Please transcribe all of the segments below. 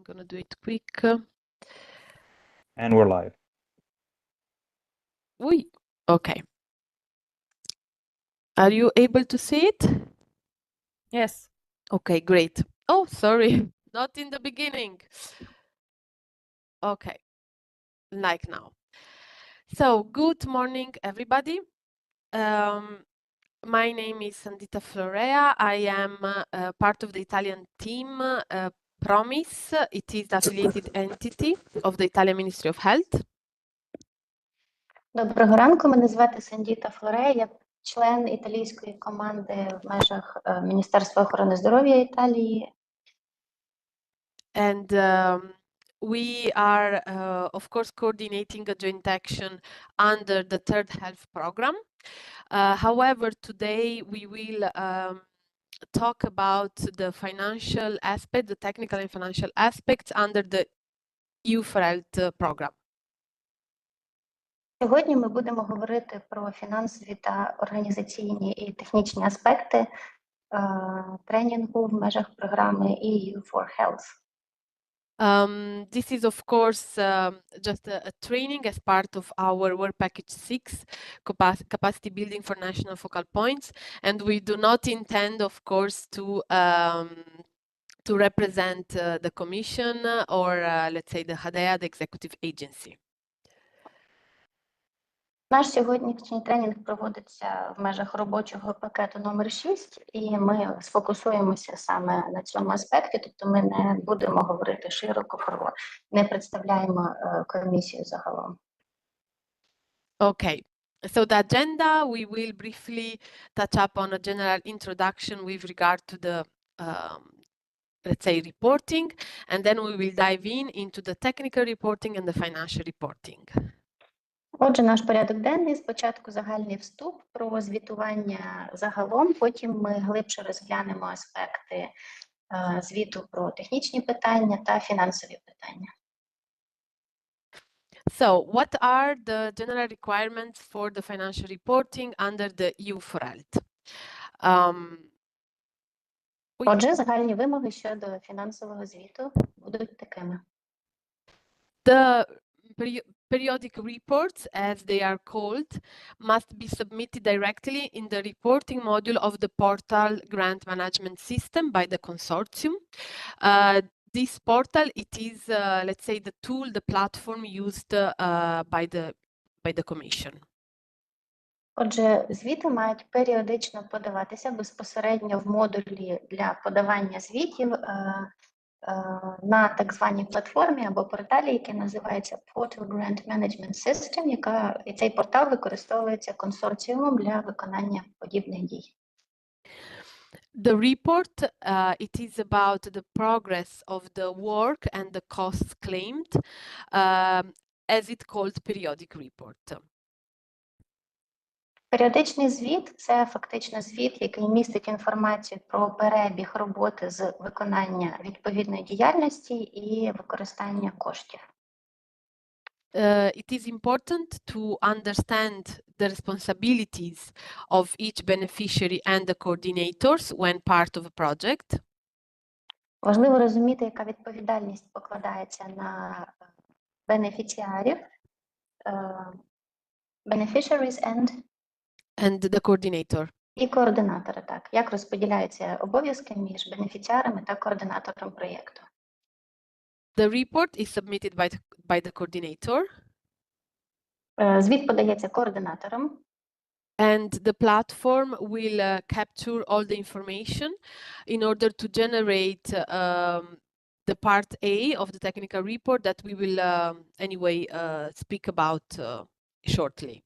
gonna do it quick. And we're live. Okay. Are you able to see it? Yes. Okay, great. Oh, sorry, not in the beginning. Okay, like now. So, good morning, everybody. My name is Sandita Florea. I am part of the Italian team, ProMIS. It is the affiliated entity of the Italian Ministry of Health. Доброго ранку, мене звати Сандіта Флорея, я член італійської команди в межах Міністерства охорони здоров'я Італії. And we are, of course, coordinating a joint action under the third health program. However, today we will talk about the financial aspect, the technical and financial aspects under the EU4Health program. Сьогодні ми будемо говорити про фінансові та організаційні і технічні аспекти тренінгу в межах програми EU4Health. This is, of course, just a training as part of our Work Package 6, capacity building for national focal points, and we do not intend, of course, to represent the Commission or, let's say, the HADEA, the executive agency. Наш сьогоднішній тренінг проводиться в межах робочого пакету номер 6, і ми сфокусуємося саме на цьому аспекті, тобто ми не будемо говорити широко, не представляємо комісію загалом. Okay, so the agenda, we will briefly touch up on a general introduction with regard to the, let's say, reporting, and then we will dive into the technical reporting and the financial reporting. Отже, наш порядок денний. Спочатку загальний вступ про звітування загалом, потім ми глибше розглянемо аспекти звіту про технічні питання та фінансові питання. So, what are the general requirements for the financial reporting under the EU4Health? Отже, загальні вимоги щодо фінансового звіту будуть такими. The periodic reports, as they are called, must be submitted directly in the reporting module of the portal grant management system by the consortium. This portal, it is, let's say, the tool, the platform used by the Commission. Отже, звіти мають періодично подаватися безпосередньо в модулі для подавання звітів на так званій платформі або порталі, який називається Portal Grant Management System, і цей портал використовується консорціумом для виконання подібних дій. The report, it is about the progress of the work and the costs claimed, as it called periodic report. Періодичний звіт – це фактично звіт, який містить інформацію про перебіг роботи з виконання відповідної діяльності і використання коштів. It is important to understand the responsibilities of each beneficiary and the coordinators when part of a project. Важливо розуміти, яка відповідальність покладається на бенефіціарів, beneficiaries and the coordinator. І координатора, так. Як розподіляються обов'язки між бенефіціарами та координатором проєкту. The report is submitted by the coordinator. Звіт подається координатором. And the platform will capture all the information in order to generate the part A of the technical report that we will anyway speak about shortly.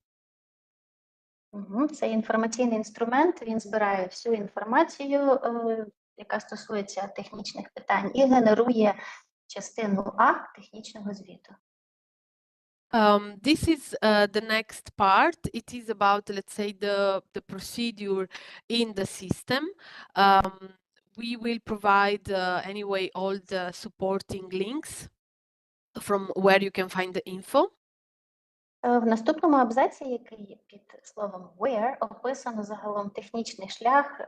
Цей інформаційний інструмент, він збирає всю інформацію, яка стосується технічних питань, і генерує частину А технічного звіту. This is the next part. It is about, let's say, the procedure in the system. We will provide anyway all the supporting links from where you can find the info. В наступному абзаці, який під словом where, описано загалом технічний шлях,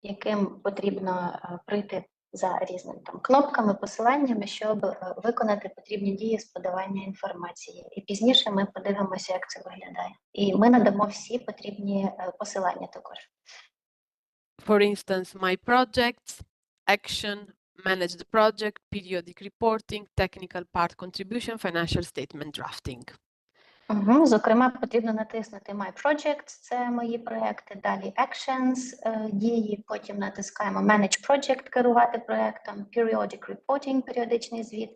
яким потрібно пройти за різними там кнопками, посиланнями, щоб виконати потрібні дії з подавання інформації. І пізніше ми подивимося, як це виглядає. І ми надамо всі потрібні посилання також. For instance, my projects, action, manage the project, periodic reporting, technical part contribution, financial statement drafting. Зокрема, потрібно натиснути My Projects, це мої проекти, далі Actions, дії, потім натискаємо Manage Project, керувати проектом, Periodic Reporting, періодичний звіт,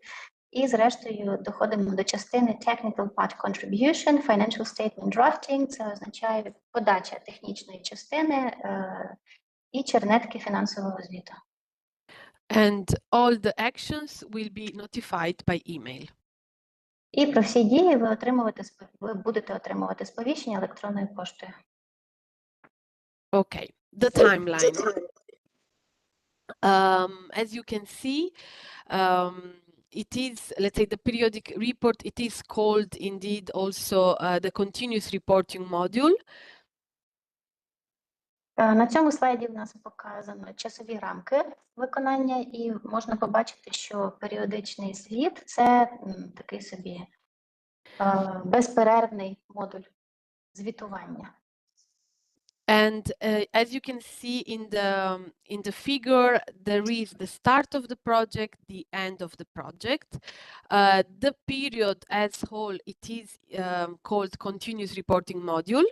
і зрештою доходимо до частини Technical Part Contribution, Financial Statement Drafting, це означає подача технічної частини і чернетки фінансового звіту. And all the actions will be notified by email. І про всі дії ви будете отримувати сповіщення електронною поштою. Okay, the timeline. As you can see, it is, let's say, the periodic report, it is called indeed also the continuous reporting module. На цьому слайді в нас показано часові рамки виконання, і можна побачити, що періодичний звіт – це такий собі безперервний модуль звітування. And as you can see in the figure, there is the start of the project, the end of the project. The period as whole, it is called continuous reporting module.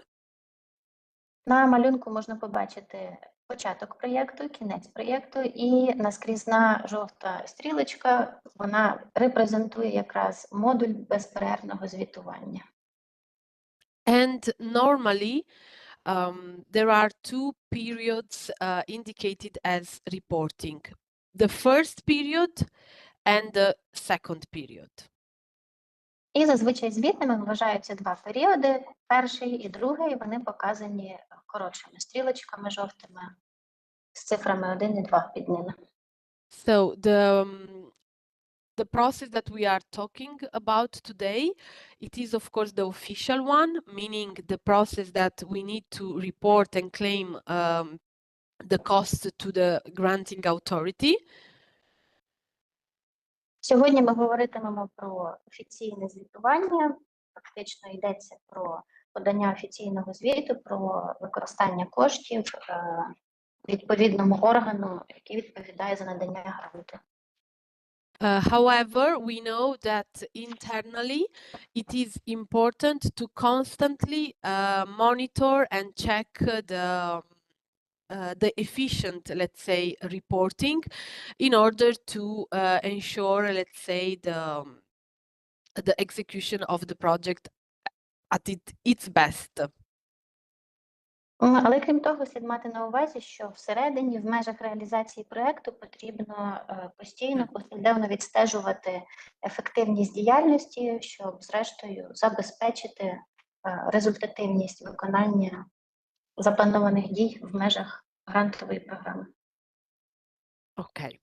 На малюнку можна побачити початок проєкту, кінець проєкту, і наскрізна жовта стрілочка, вона репрезентує якраз модуль безперервного звітування. And normally, there are two periods indicated as reporting. The first period and the second period. І зазвичай звітними вважаються два періоди, перший і другий, вони показані коротшими стрілочками жовтими з цифрами 1 і 2 під ними. So the process that we are talking about today, it is of course the official one, meaning the process that we need to report and claim the cost to the granting authority. Сьогодні ми говоритимемо про офіційне звітування. Фактично йдеться про подання офіційного звіту, про використання коштів відповідному органу, який відповідає за надання гранту. However, we know that internally it is important to constantly monitor and check the efficient, let's say, reporting in order to ensure, let's say, the execution of the project at its best. Але крім того, слід мати на увазі, що всередині, в межах реалізації проєкту потрібно постійно, послідовно відстежувати ефективність діяльності, щоб зрештою забезпечити результативність виконання запланованих дій в межах грантової програми. Okay.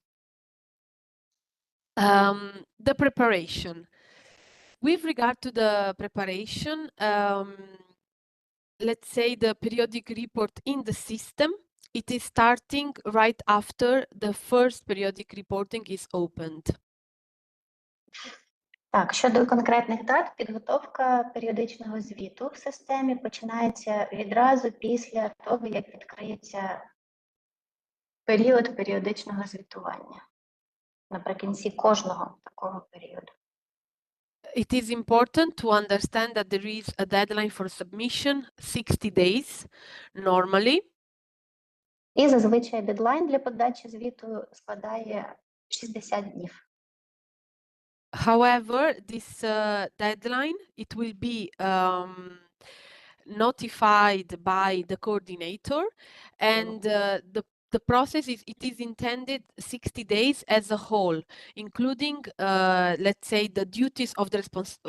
The preparation. With regard to the preparation, let's say the periodic report in the system, it is starting right after the first periodic reporting is opened. Так, щодо конкретних дат, підготовка періодичного звіту в системі починається відразу після того, як відкриється період періодичного звітування, наприкінці кожного такого періоду. It is important to understand that there is a deadline for submission, 60 days, normally. І зазвичай дедлайн для подачі звіту складає 60 днів. However, this deadline, it will be notified by the coordinator, and the process is intended 60 days as a whole, including, let's say, the duties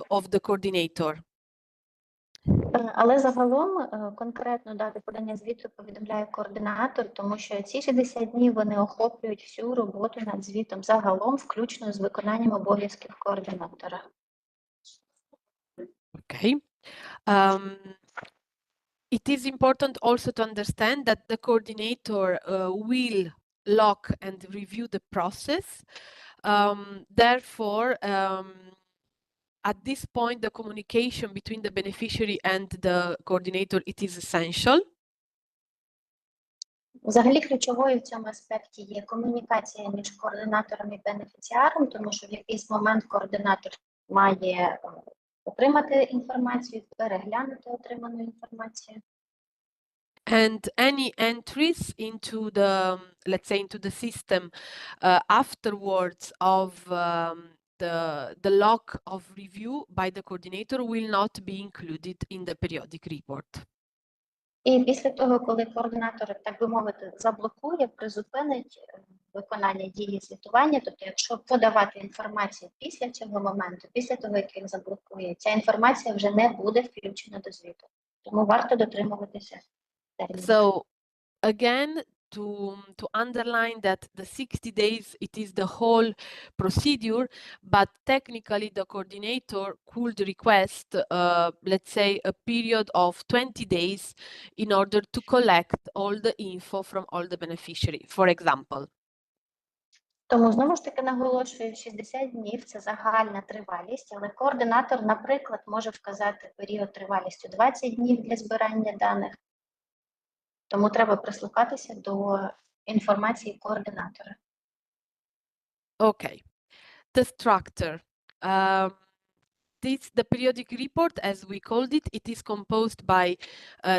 of the coordinator. Але загалом конкретну дату подання звіту повідомляє координатор, тому що ці 60 днів вони охоплюють всю роботу над звітом загалом, включно з виконанням обов'язків координатора. Okay. It is important also to understand that the coordinator will lock and review the process. Therefore, at this point, the communication between the beneficiary and the coordinator, it is essential. Взагалі ключовою в цьому аспекті є комунікація між координатором і бенефіціаром, тому що в якийсь момент координатор має отримати інформацію, переглянути отриману інформацію. And any entries into the, let's say, into the system afterwards of the log of review by the coordinator will not be included in the periodic report. І після того, коли координатор, так би мовити, заблокує, призупинить виконання дії звітування, тобто якщо подавати інформацію після цього моменту, після того, як він заблокує, ця інформація вже не буде включена до звіту. Тому варто дотримуватися терміну. So again, to underline that the 60 days, it is the whole procedure, but technically the coordinator could request, let's say, a period of 20 days in order to collect all the info from all the beneficiary, for example. Тому, знову ж таки, наголошую, 60 днів – це загальна тривалість, але координатор, наприклад, може вказати період тривалістю 20 днів для збирання даних. Тому треба прислухатися до інформації координатора. Okay. The structure. The periodic report, as we called it, it is composed by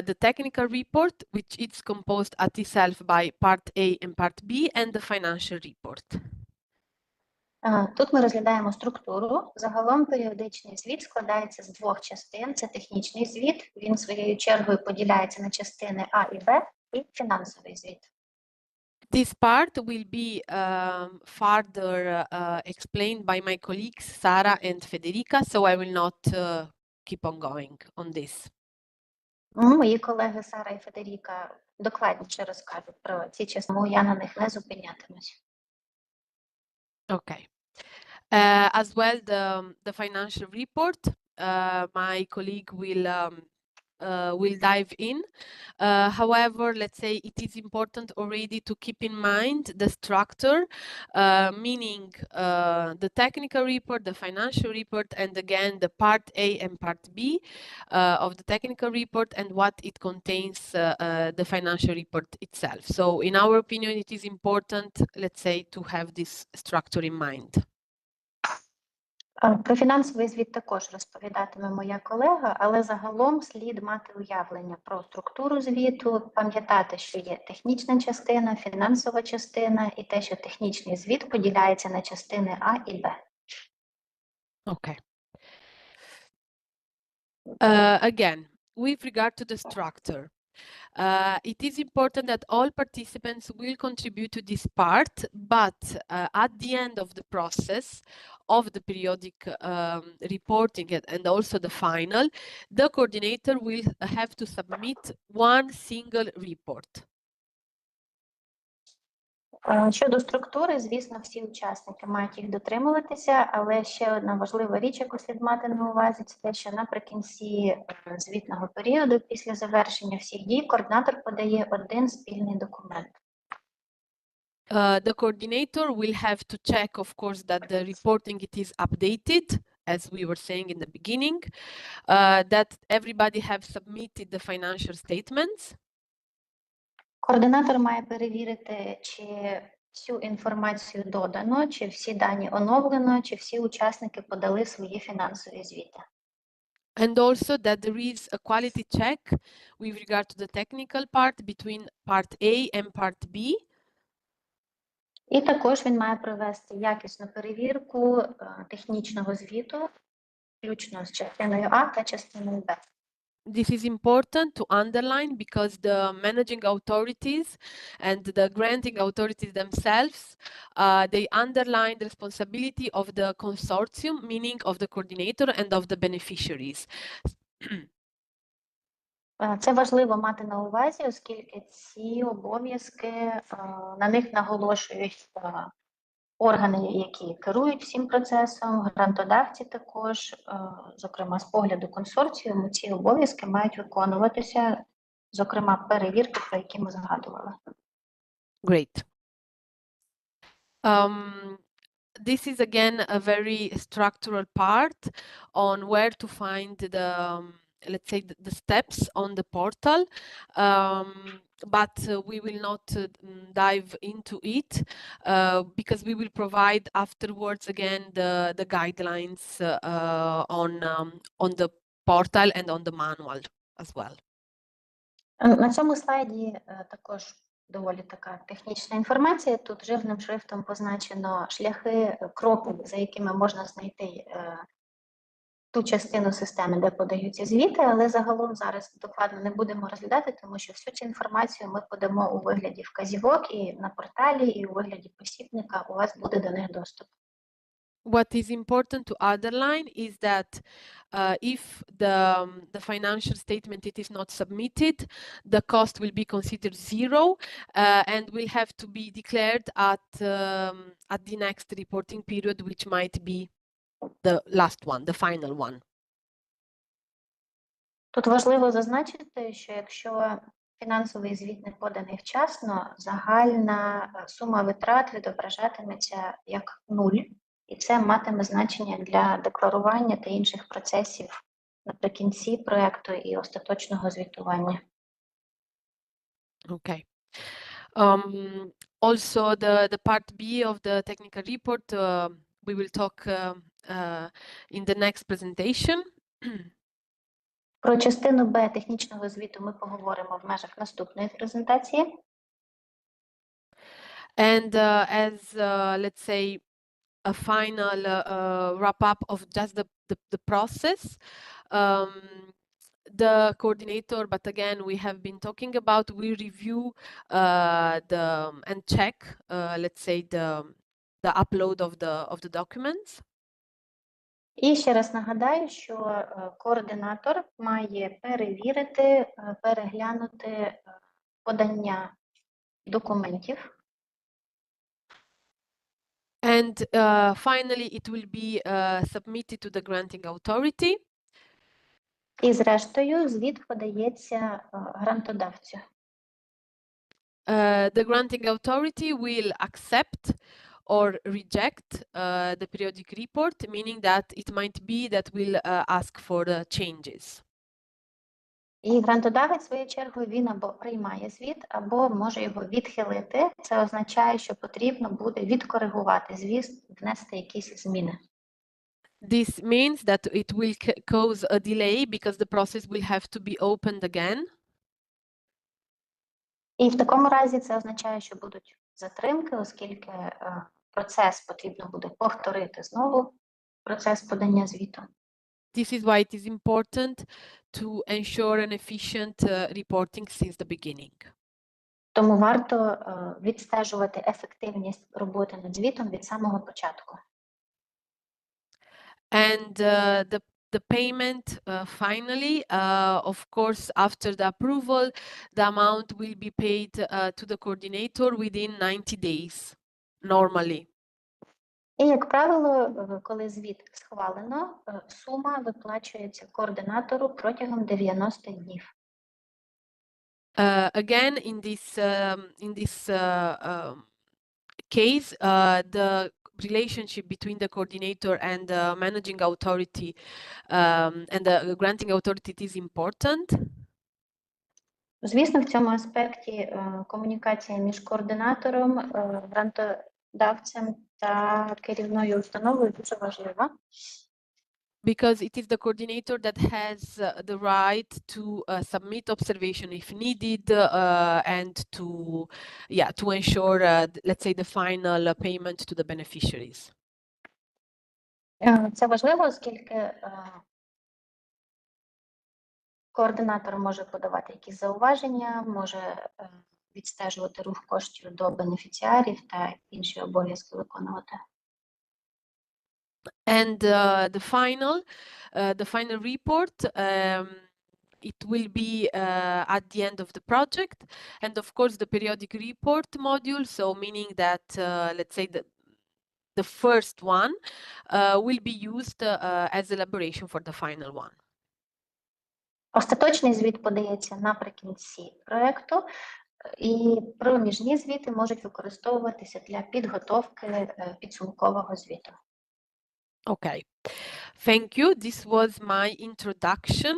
the technical report, which is composed at itself by part A and part B, and the financial report. Тут ми розглядаємо структуру. Загалом періодичний звіт складається з двох частин. Це технічний звіт, він своєю чергою поділяється на частини А і Б, і фінансовий звіт. This part will be further explained by my colleagues Sara and Federica, so I will not keep on going on this. Мої колеги Сара і Федеріка докладніше розкажуть про ці частини, тому я на них не зупинятимусь. Okay. As well, the financial report, my colleague will dive in. However, let's say it is important already to keep in mind the structure, meaning the technical report, the financial report, and again the part A and part B of the technical report and what it contains, the financial report itself. So in our opinion, it is important, let's say, to have this structure in mind. Про фінансовий звіт також розповідатиме моя колега, але загалом слід мати уявлення про структуру звіту, пам'ятати, що є технічна частина, фінансова частина і те, що технічний звіт поділяється на частини А і Б. Okay. Again, with regard to the structure, it is important that all participants will contribute to this part, but at the end of the process of the periodic reporting and also the final, the coordinator will have to submit one single report. Щодо структури, звісно, всі учасники мають їх дотримуватися, але ще одна важлива річ, яку слід мати на увазі, це те, що наприкінці звітного періоду, після завершення всіх дій, координатор подає один спільний документ. The coordinator will have to check, of course, that the reporting it is updated, as we were saying in the beginning, that everybody have submitted the financial statements. Координатор має перевірити, чи всю інформацію додано, чи всі дані оновлено, чи всі учасники подали свої фінансові звіти. And also that there is a quality check with regard to the technical part between part A and part B. І також він має провести якісну перевірку технічного звіту, включно з частиною А та частиною Б. This is important to underline because the managing authorities and the granting authorities themselves, they underline the responsibility of the consortium, meaning of the coordinator and of the beneficiaries. Це важливо мати на увазі, оскільки ці обов'язки, на них наголошують органи, які керують всім процесом, грантодавці також, зокрема, з погляду консорціуму, ці обов'язки мають виконуватися, зокрема, перевірки, про які ми згадували. Great. This is again a very structural part on where to find the let's say the steps on the portal, but we will not dive into it because we will provide afterwards again the guidelines on the portal and on the manual as well. На цьому слайді також доволі така технічна інформація. Тут жирним шрифтом позначено шляхи, кроки, за якими можна знайти ту частину системи, де подаються звіти, але загалом зараз докладно не будемо розглядати, тому що всю цю інформацію ми подамо у вигляді вказівок і на порталі, і у вигляді посібника у вас буде до них доступ. What is important to underline is that if the financial statement it is not submitted, the cost will be considered zero and will have to be declared at the next reporting period, which might be the last one, the final one. Тут важливо зазначити, що якщо фінансовий звіт не поданий вчасно, загальна сума витрат відображатиметься як 0, і це матиме значення для декларування та інших процесів наприкінці проекту і остаточного звітування. Okay. Also, the part B of the technical report, we will talk in the next presentation. Про частину Б технічного звіту ми поговоримо в межах наступної презентації. And as let's say a final wrap up of just the process, the coordinator, but again we have been talking about, we review and check let's say the upload of the documents. І ще раз нагадаю, що координатор має перевірити, переглянути подання документів. And finally, it will be submitted to the granting authority. І зрештою звіт подається грантодавцю. The granting authority will accept or reject the periodic report, meaning that it might be that will ask for changes. І грантодавець, в свою чергу, він або приймає звіт, або може його відхилити. Це означає, що потрібно буде відкоригувати звіт, внести якісь зміни. This means that it will cause a delay because the process will have to be opened again. І в такому разі це означає, що будуть затримки, оскільки процес потрібно буде повторити знову, процес подання звіту. This is why it is important to ensure an efficient reporting since the beginning. Тому варто відстежувати ефективність роботи над звітом від самого початку. And the payment finally, of course, after the approval, the amount will be paid to the coordinator within 90 days, normally. І, як правило, коли звіт схвалено, сума виплачується координатору протягом 90 днів. Again, in this case, the relationship between the coordinator and the managing authority and the granting authority is important. Звісно, в цьому аспекті комунікація між координатором, грантодавцем та керівною установою дуже важлива. Because it is the coordinator that has the right to submit observation if needed and to ensure, let's say, the final payment to the beneficiaries. Це важливо, оскільки координатор може подавати якісь зауваження, може відстежувати рух коштів до бенефіціарів та інші обов'язки виконувати. And the final report, it will be at the end of the project, and of course the periodic report module, so meaning that let's say the first one will be used as elaboration for the final one. Остаточний звіт подається наприкінці проєкту, І проміжні звіти можуть використовуватися для підготовки підсумкового звіту. Okay, thank you. This was my introduction.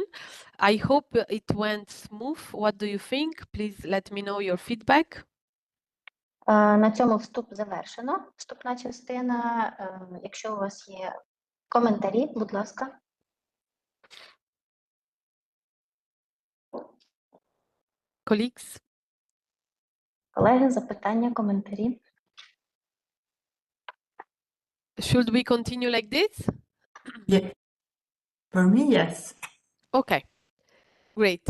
I hope it went smooth. What do you think? Please let me know your feedback. На цьому вступ завершено. Вступна частина. Якщо у вас є коментарі, будь ласка. Colleagues? Колеги, запитання, коментарі. Should we continue like this? Yeah. For me, yes. Okay, great.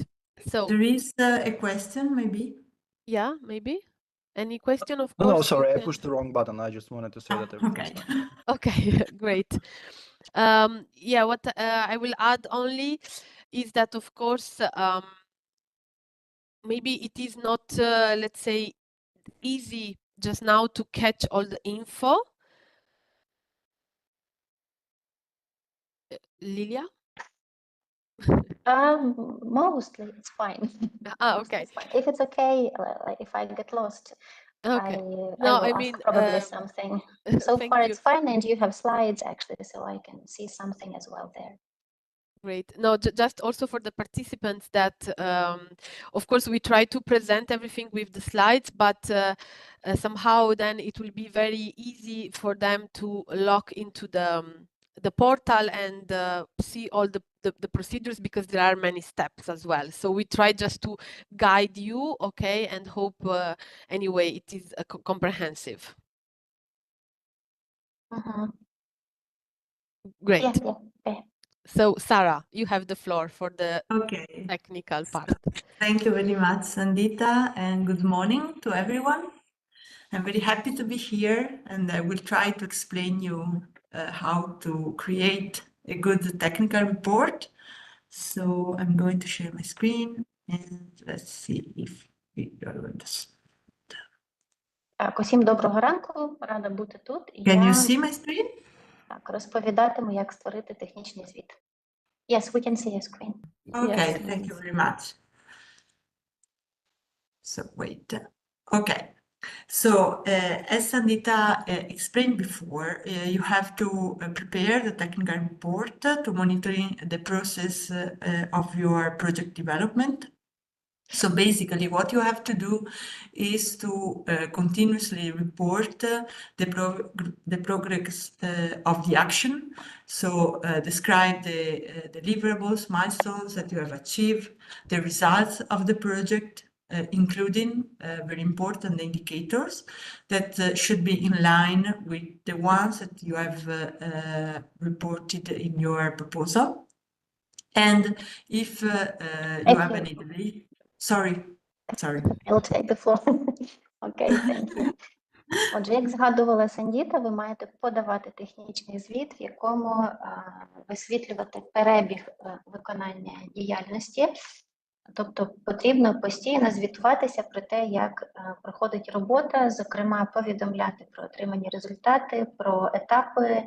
So, There is a question, maybe. yeah, maybe. Any question, of No, course? no, sorry, you I can- pushed the wrong button. I just wanted to say that everything's Okay. fine. Okay, great. Yeah, what I will add only is that, of course, maybe it is not, let's say, easy just now to catch all the info. Lilia? Mostly it's fine. Okay. It's fine. If it's okay, if I get lost, Okay. I No, will I ask mean, probably something. So thank far you. it's fine, and you have slides actually, so I can see something as well there. Great. No, just also for the participants that, of course, we try to present everything with the slides, but somehow then it will be very easy for them to log into the portal and see all the procedures, because there are many steps as well. So we try just to guide you, okay, and hope anyway it is comprehensive. Great. Yeah, yeah. So Sarah, you have the floor for the Okay. technical part. Thank you very much, Sandita, and good morning to everyone. I'm very happy to be here, and I will try to explain you how to create a good technical report. So I'm going to share my screen, and let's see if we are going to. Так, усім доброго ранку, рада бути тут. І Can you я see my screen? так, розповідатиму, як створити технічний звіт. Yes, we can see your screen. Okay, Yes, thank you please. very much. So wait. Okay. So as Sandita explained before, you have to prepare the technical report to monitoring the process of your project development. So basically what you have to do is to continuously report the progress of the action. So describe the deliverables, milestones that you have achieved, the results of the project, including very important indicators that should be in line with the ones that you have reported in your proposal. And if you have any delay, sorry. I'll take the floor. Okay, thank you. Отже, як згадувала Сандіта, ви маєте подавати технічний звіт, в якому висвітлювати перебіг виконання діяльності. Тобто потрібно постійно звітуватися про те, як проходить робота, зокрема повідомляти про отримані результати, про етапи,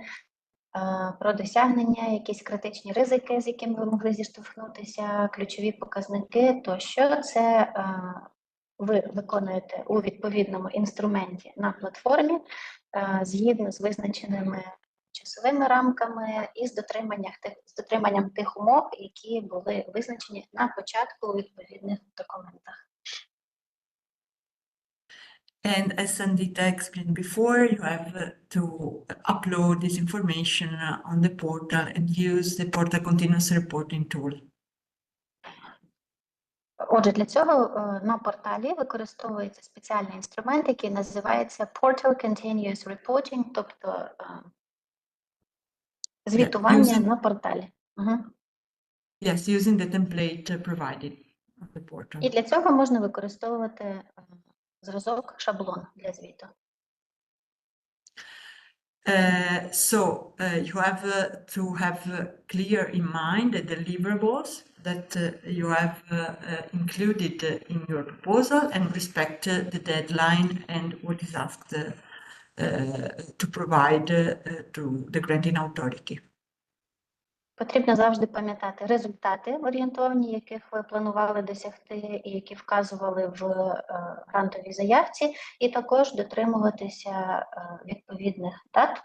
про досягнення, якісь критичні ризики, з якими ви могли зіштовхнутися, ключові показники, тощо це ви виконуєте у відповідному інструменті на платформі згідно з визначеними часовими рамками і з дотриманням тих умов, які були визначені на початку у відповідних документах. And as Sandita explained before, you have to upload this information on the portal and use the portal continuous reporting tool. Отже, для цього на порталі використовується спеціальний інструмент, який називається Portal Continuous Reporting, тобто звітування на порталі. Yes, using the template provided on the portal. І для цього можна використовувати зразок шаблон для звіту. You have to have clear in mind the deliverables that you have included in your proposal and respect the deadline and what is asked to provide to the granting authority. Потрібно завжди пам'ятати результати орієнтовні, яких ви планували досягти і які вказували в грантовій заявці, і також дотримуватися відповідних дат,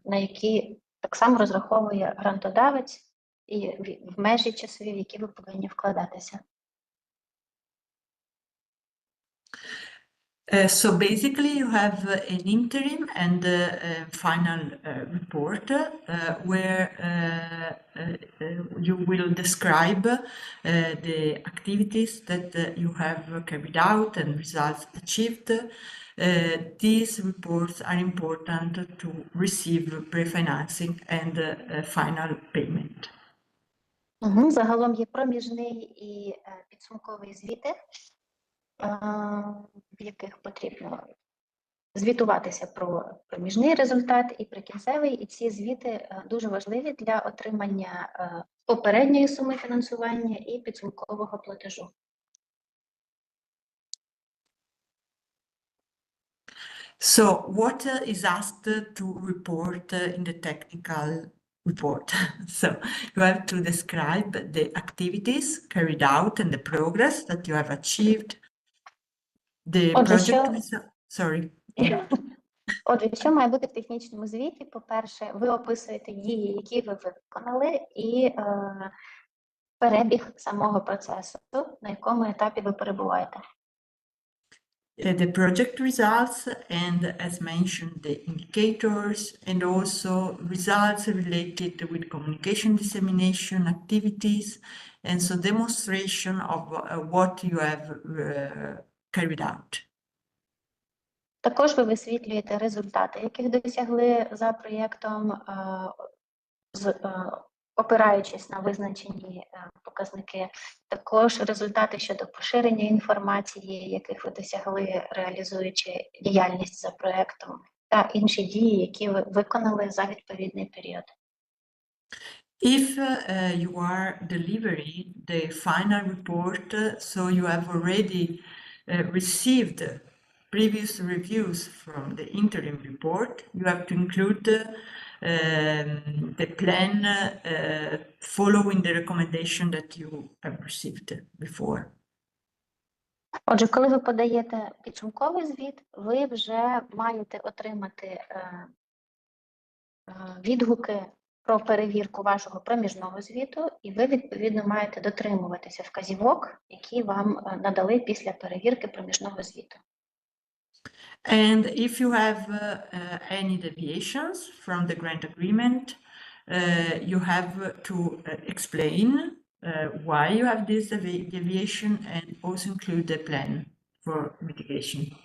на які так само розраховує грантодавець, і в межі часові, в які ви повинні вкладатися. So basically, you have an interim and final report where you will describe the activities that you have carried out and results achieved. These reports are important to receive pre-financing and final payment. Загалом є проміжний і підсумковий звіти, в яких потрібно звітуватися про проміжний результат і прикінцевий, і ці звіти дуже важливі для отримання попередньої суми фінансування і підсумкового платежу. So what is asked to report in the technical report? So you have to describe the activities carried out and the progress that you have achieved. The project sorry. Отже, що має бути в технічному звіті? По-перше, ви описуєте дії, які ви виконали, і перебіг самого процесу, на якому етапі ви перебуваєте. The project results and, as mentioned, the indicators and also results related with communication dissemination activities and so demonstration of what you have carried out. Також ви висвітлюєте результати, яких досягли за проєктом, опираючись на визначені показники. Також результати щодо поширення інформації, яких ви досягли, реалізуючи діяльність за проєктом, та інші дії, які ви виконали за відповідний період. If you are delivering the final report, so you have already received previous reviews from the interim report, you have to include the plan following the recommendation that you have received before. Отже, коли ви подаєте підсумковий звіт, ви вже маєте отримати відгуки про перевірку вашого проміжного звіту, і ви, відповідно, маєте дотримуватися вказівок, які вам надали після перевірки проміжного звіту. And if you have any deviations from the grant agreement, you have to explain why you have this deviation and also include the plan for mitigation.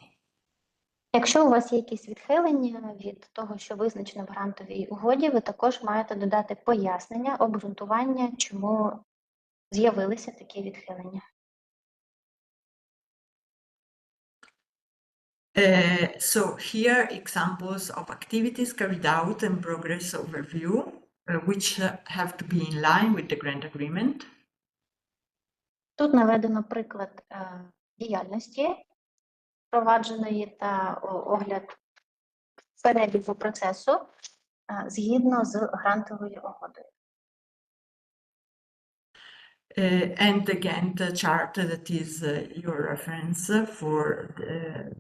Якщо у вас є якісь відхилення від того, що визначено в грантовій угоді, ви також маєте додати пояснення, обґрунтування, чому з'явилися такі відхилення. So here examples of activities carried out and progress overview, which have to be in line with the grant agreement. Тут наведено приклад діяльності впровадженої та огляд перебігу процесу згідно з грантовою угодою. And again, the chart that is your reference for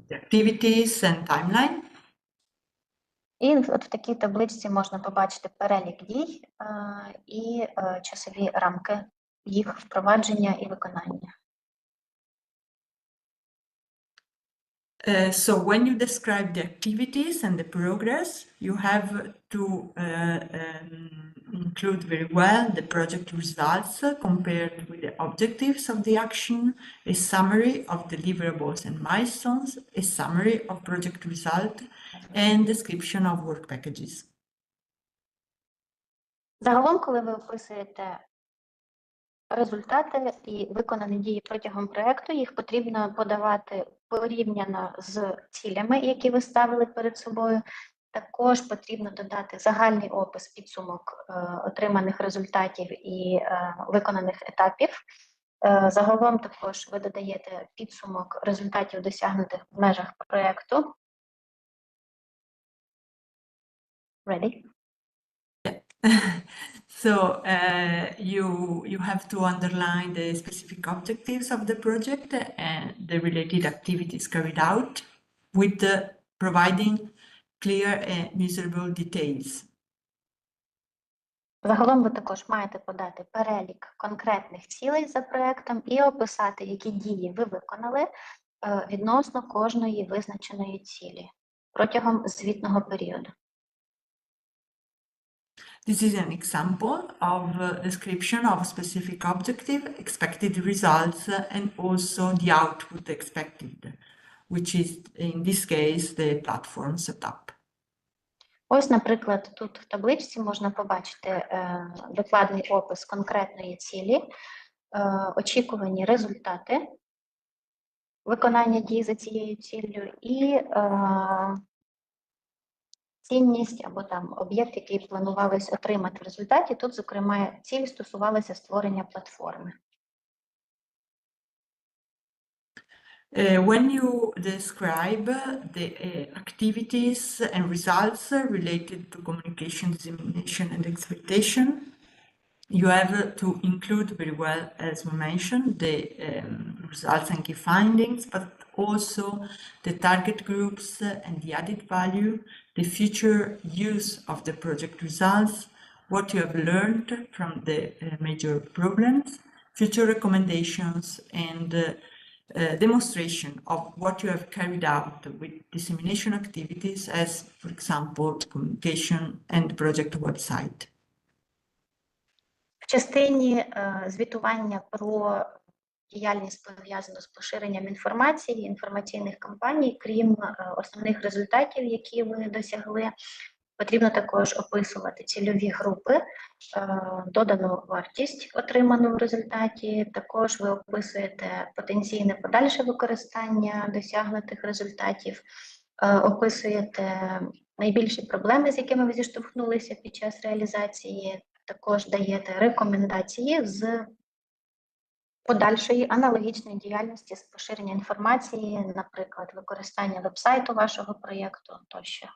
the activities and timeline. І от в такій табличці можна побачити перелік дій і часові рамки їх впровадження і виконання. So when you describe the activities and the progress, you have to include very well the project results compared with the objectives of the action, a summary of deliverables and milestones, a summary of project result, and description of work packages. Загалом, коли ви описуєте результати і виконані дії протягом проєкту, їх потрібно подавати порівняно з цілями, які ви ставили перед собою. Також потрібно додати загальний опис, підсумок отриманих результатів і виконаних етапів. Загалом також ви додаєте підсумок результатів, досягнутих в межах проєкту. Ready? So you have to underline the specific objectives of the project and the related activities carried out with providing clear and measurable details. Загалом ви також маєте подати перелік конкретних цілей за проєктом і описати, які дії ви виконали відносно кожної визначеної цілі протягом звітного періоду. This is an example of description of specific objective, expected results, and also the output expected, which is in this case the platform setup. Ось, наприклад, тут в табличці можна побачити докладний опис конкретної цілі, очікувані результати виконання дій за цією ціллю і цінність або там об'єкт, який планувалось отримати в результаті. Тут, зокрема, ціль стосувалася створення платформи. When you describe the activities and results related to communication, dissemination, and expectation, you have to include very well, as we mentioned, the results and key findings, but also the target groups and the added value, the future use of the project results, what you have learned from the major problems, future recommendations, and demonstration of what you have carried out with dissemination activities as, for example, communication and project website. В частині звітування про діяльність, пов'язану з поширенням інформації, інформаційних кампаній, крім основних результатів, які ви досягли, потрібно також описувати цільові групи, додану вартість, отриману в результаті. Також ви описуєте потенційне подальше використання досягнутих результатів, описуєте найбільші проблеми, з якими ви зіштовхнулися під час реалізації, також даєте рекомендації з подальшої аналогічної діяльності з поширення інформації, наприклад, використання вебсайту вашого проєкту тощо.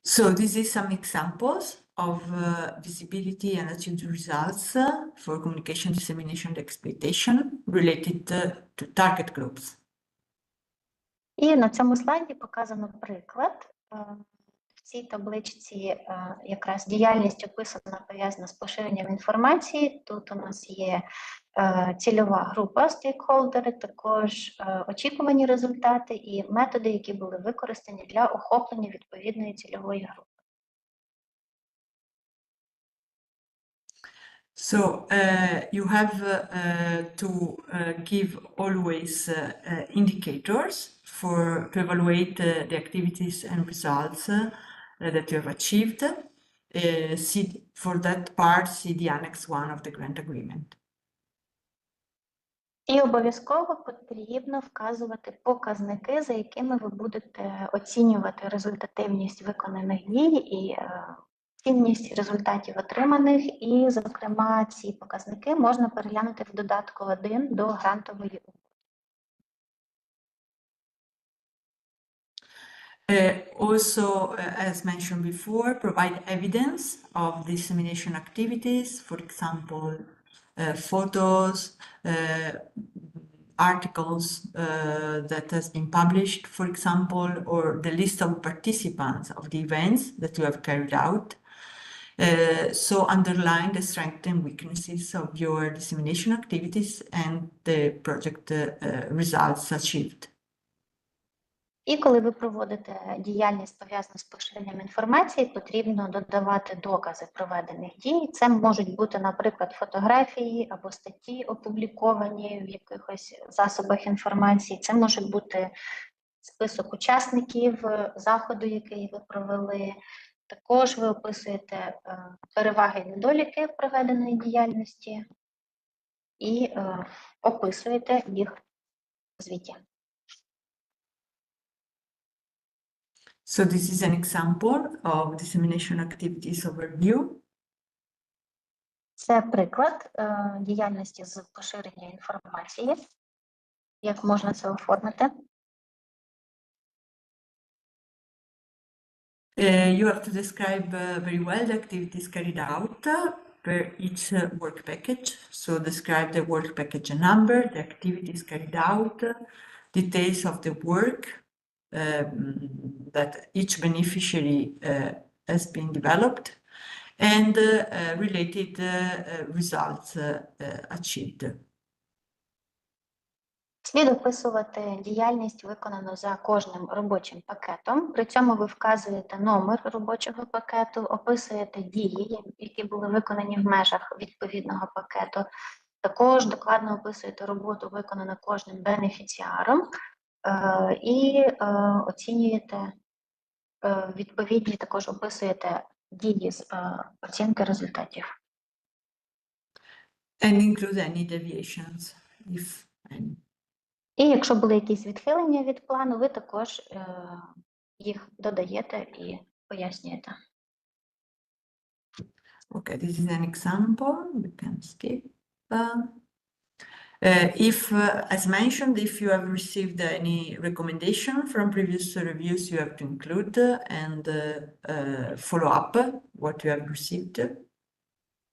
So this is some examples of visibility and achieved results for communication, dissemination, and exploitation related to target groups. І на цьому слайді показано приклад. В цій табличці якраз діяльність описана, пов'язана з поширенням інформації. Тут у нас є цільова група стейкхолдери, також очікувані результати і методи, які були використані для охоплення відповідної цільової групи. So you have to give always indicators to evaluate the activities and results that you have achieved. For that part, see the Annex 1 of the grant agreement. І обов'язково потрібно вказувати показники, за якими ви будете оцінювати результативність виконаних дій і цінність результатів отриманих. І, зокрема, ці показники можна переглянути в додатку 1 до грантової угоди. Also, as mentioned before, provide evidence of dissemination activities, for example, photos, articles that has been published, for example, or the list of participants of the events that you have carried out. So underline the strengths and weaknesses of your dissemination activities and the project results achieved. І коли ви проводите діяльність, пов'язану з поширенням інформації, потрібно додавати докази проведених дій. Це можуть бути, наприклад, фотографії або статті, опубліковані в якихось засобах інформації. Це може бути список учасників заходу, який ви провели. Також ви описуєте переваги і недоліки проведеної діяльності і описуєте їх в звіті. So this is an example of dissemination activities overview. Це приклад діяльності з поширення інформації. Як можна це оформити? You have to describe very well the activities carried out per each work package. So describe the work package number, the activities carried out, details of the work that each beneficiary has been developed, and related results achieved. Слід описувати діяльність, виконану за кожним робочим пакетом. При цьому ви вказуєте номер робочого пакету, описуєте дії, які були виконані в межах відповідного пакету. Також докладно описуєте роботу, виконану кожним бенефіціаром, і оцінюєте відповідні, також описуєте дії з оцінки результатів. And include any deviations, if any. І якщо були якісь відхилення від плану, ви також їх додаєте і пояснюєте. Okay, this is an example. We can skip. As mentioned, if you have received any recommendation from previous reviews, you have to include and follow up what you have received.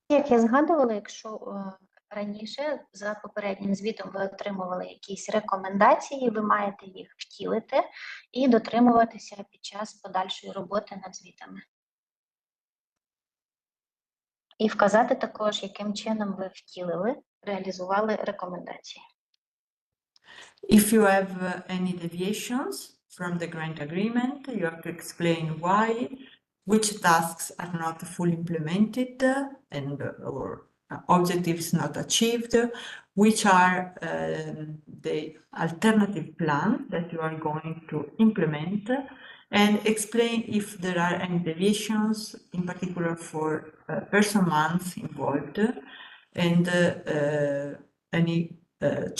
Як я згадувала, якщо раніше за попереднім звітом ви отримували якісь рекомендації, ви маєте їх втілити і дотримуватися під час подальшої роботи над звітами. І вказати також, яким чином ви втілили, реалізували рекомендації. If you have any deviations from the grant agreement, you have to explain why, which tasks are not fully implemented and or objectives not achieved, which are the alternative plans that you are going to implement, and explain if there are any deviations, in particular for person months involved, and any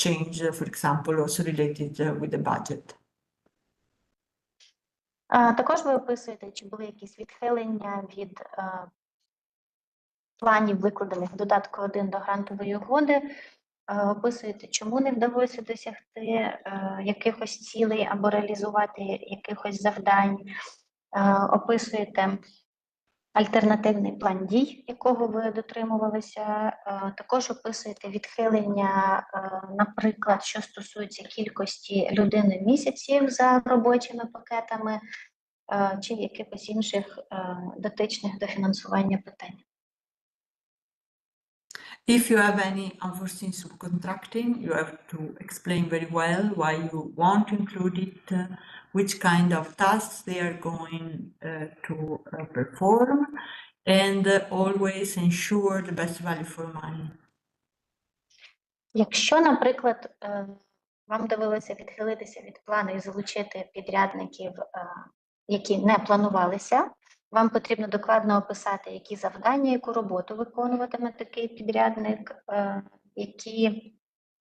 change, for example, also related with the budget. Також ви описуєте, чи були якісь відхилення від планів, викладених в додатку 1 до грантової угоди, описуєте, чому не вдалося досягти якихось цілей або реалізувати якихось завдань, описуєте альтернативний план дій, якого ви дотримувалися, також описуєте відхилення, наприклад, що стосується кількості людини місяців за робочими пакетами, чи якихось інших дотичних до фінансування питань. If you have any unforeseen subcontracting, you have to explain very well why you want to include it, which kind of tasks they are going to perform, and always ensure the best value for money. Якщо, наприклад, вам довелося відхилитися від плану і залучити підрядників, які не планувалися, вам потрібно докладно описати, які завдання, яку роботу виконуватиме такий підрядник, які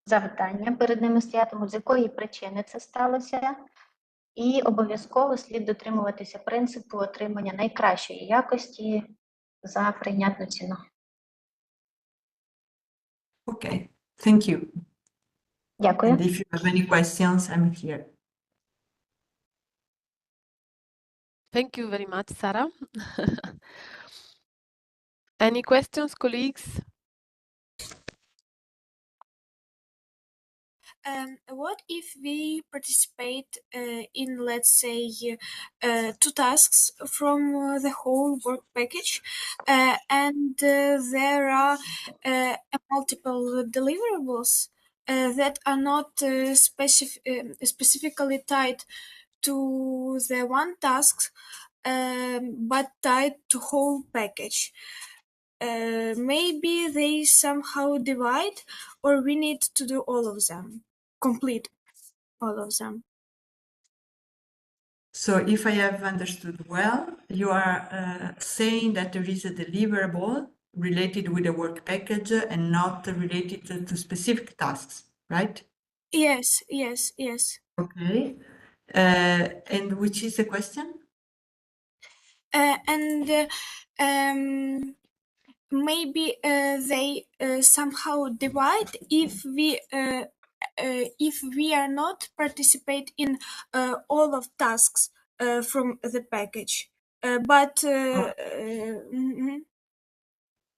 завдання перед ними стоятимуть, з якої причини це сталося, і обов'язково слід дотримуватися принципу отримання найкращої якості за прийнятну ціну. Okay, thank you. Дякую. And if you have any questions, I'm here. Thank you very much, Sarah. Any questions, colleagues? What if we participate in, let's say, 2 tasks from the whole work package, and there are multiple deliverables that are not specifically tied to the one task, but tied to whole package? Maybe they somehow divide, or we need to do all of them, complete all of them. So if I have understood well, you are saying that there is a deliverable related with the work package and not related to specific tasks, right? Yes. Okay. And which is the question? Maybe they somehow divide if we are not participate in all of tasks from the package.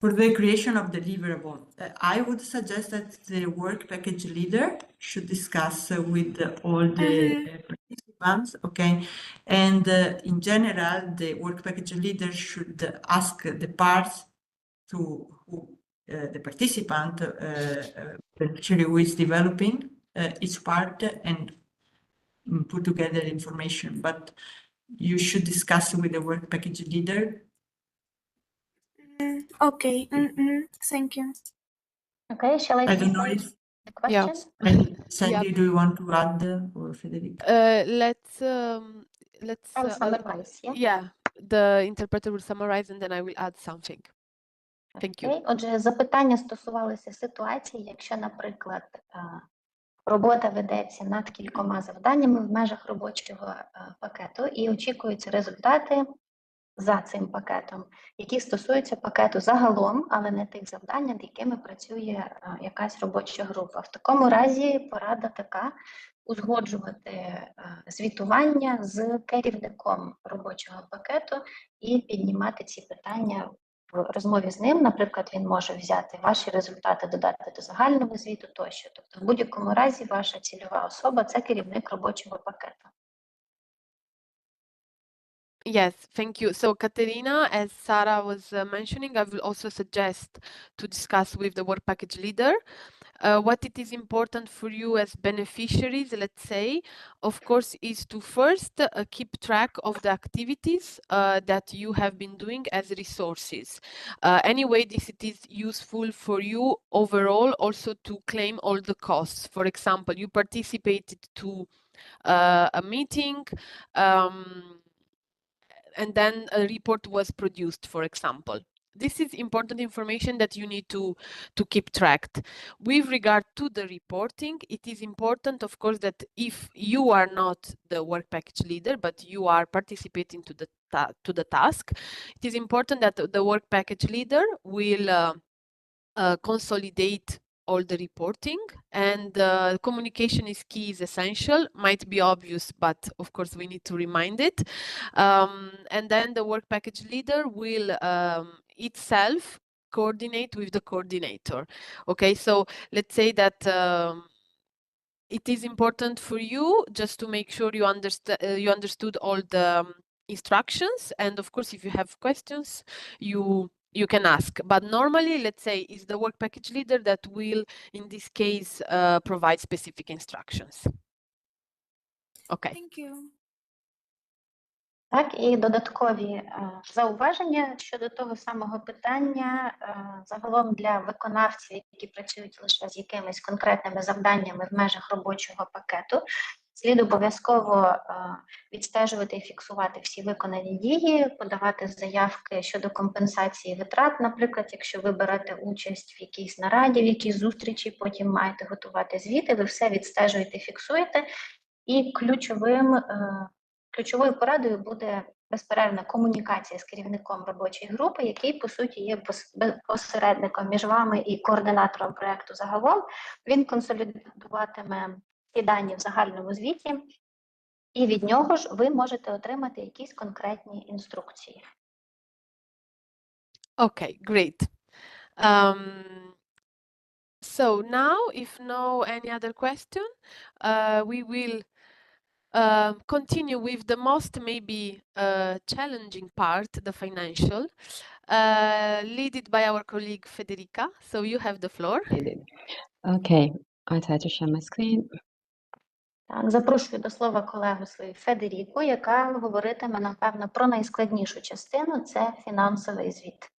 For the creation of deliverable, I would suggest that the work package leader should discuss with all the participants, okay? And in general, the work package leader should ask the parts to who, the participant, actually who is developing each part and put together information. But you should discuss with the work package leader. Okay. Thank you. Okay, shall I I don't know translate if the question? Sandy, do you want to add or Federica? Let's I'll summarize, yeah? yeah, the interpreter will summarize and then I will add something. Thank you. Окей. Отже, запитання стосувалися ситуації, якщо, наприклад, робота ведеться над кількома завданнями в межах робочого пакету і очікуються результати за цим пакетом, які стосуються пакету загалом, але не тих завдань, над якими працює якась робоча група. В такому разі порада така: узгоджувати звітування з керівником робочого пакету і піднімати ці питання в розмові з ним. Наприклад, він може взяти ваші результати, додати до загального звіту тощо. Тобто в будь-якому разі ваша цільова особа – це керівник робочого пакету. Yes, thank you. So, Katerina, as Sarah was mentioning, I will also suggest to discuss with the work package leader what it is important for you as beneficiaries, let's say, of course, is to first keep track of the activities that you have been doing as resources. Anyway, it is useful for you overall also to claim all the costs. For example, you participated to a meeting, and then a report was produced, for example. This is important information that you need to keep track. With regard to the reporting, it is important, of course, that if you are not the work package leader, but you are participating to the task, it is important that the work package leader will consolidate all the reporting, and communication is key, is essential. Might be obvious, but of course we need to remind it. And then the work package leader will itself coordinate with the coordinator. Okay, so let's say that it is important for you just to make sure you understood all the instructions, and of course if you have questions you can ask, but normally, let's say, it's the work package leader that will, in this case, provide specific instructions. Okay. Thank you. Так, і додаткові зауваження щодо того самого питання. Загалом для виконавців, які працюють лише з якимись конкретними завданнями в межах робочого пакету, слід обов'язково відстежувати і фіксувати всі виконані дії, подавати заявки щодо компенсації витрат. Наприклад, якщо ви берете участь в якійсь нараді, в якійсь зустрічі, потім маєте готувати звіти, ви все відстежуєте, фіксуєте. І ключовою порадою буде безперервна комунікація з керівником робочої групи, який, по суті, є посередником між вами і координатором проєкту загалом. Він консолідуватиме ці дані в загальному звіті, і від нього ж ви можете отримати якісь конкретні інструкції. Okay, great. So now, if no any other question, we will continue with the most maybe challenging part, the financial, led by our colleague Federica. So you have the floor. Okay, I try to share my screen. Так, запрошую до слова колегу свою Федеріку, яка говоритиме, напевно, про найскладнішу частину – це фінансовий звіт.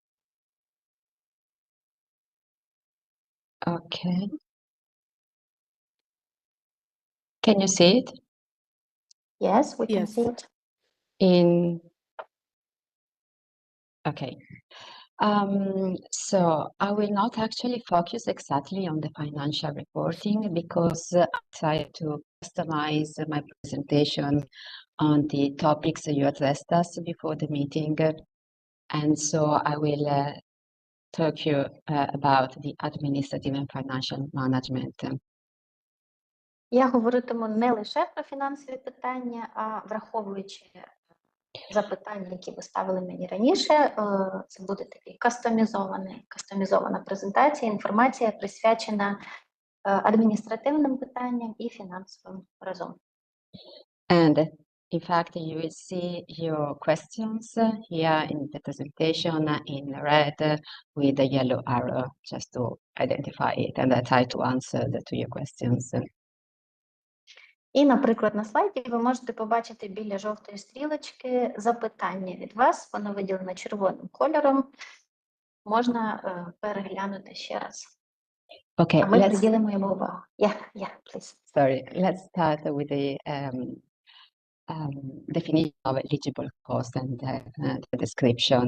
Okay. Can you see it? Yes, we can Yes. see it. Okay. So I will not actually focus exactly on the financial reporting because I try to customize my presentation on the topics you addressed us before the meeting. And so I will talk you about the administrative and financial management. Я говоритиму не лише про фінансові питання, а враховуючи запитання, які ви ставили мені раніше. Це буде такий кастомізована презентація, інформація присвячена адміністративним питанням і фінансовим разом. And in fact, you will see your questions here in the presentation in red with the yellow arrow, just to identify it, and I try to answer to your questions. І, наприклад, на слайді ви можете побачити біля жовтої стрілочки запитання від вас, воно виділено червоним кольором, можна переглянути ще раз. Okay, А ми приділимо йому увагу. Yeah, please. Sorry, let's start with the definition of eligible cost and the description.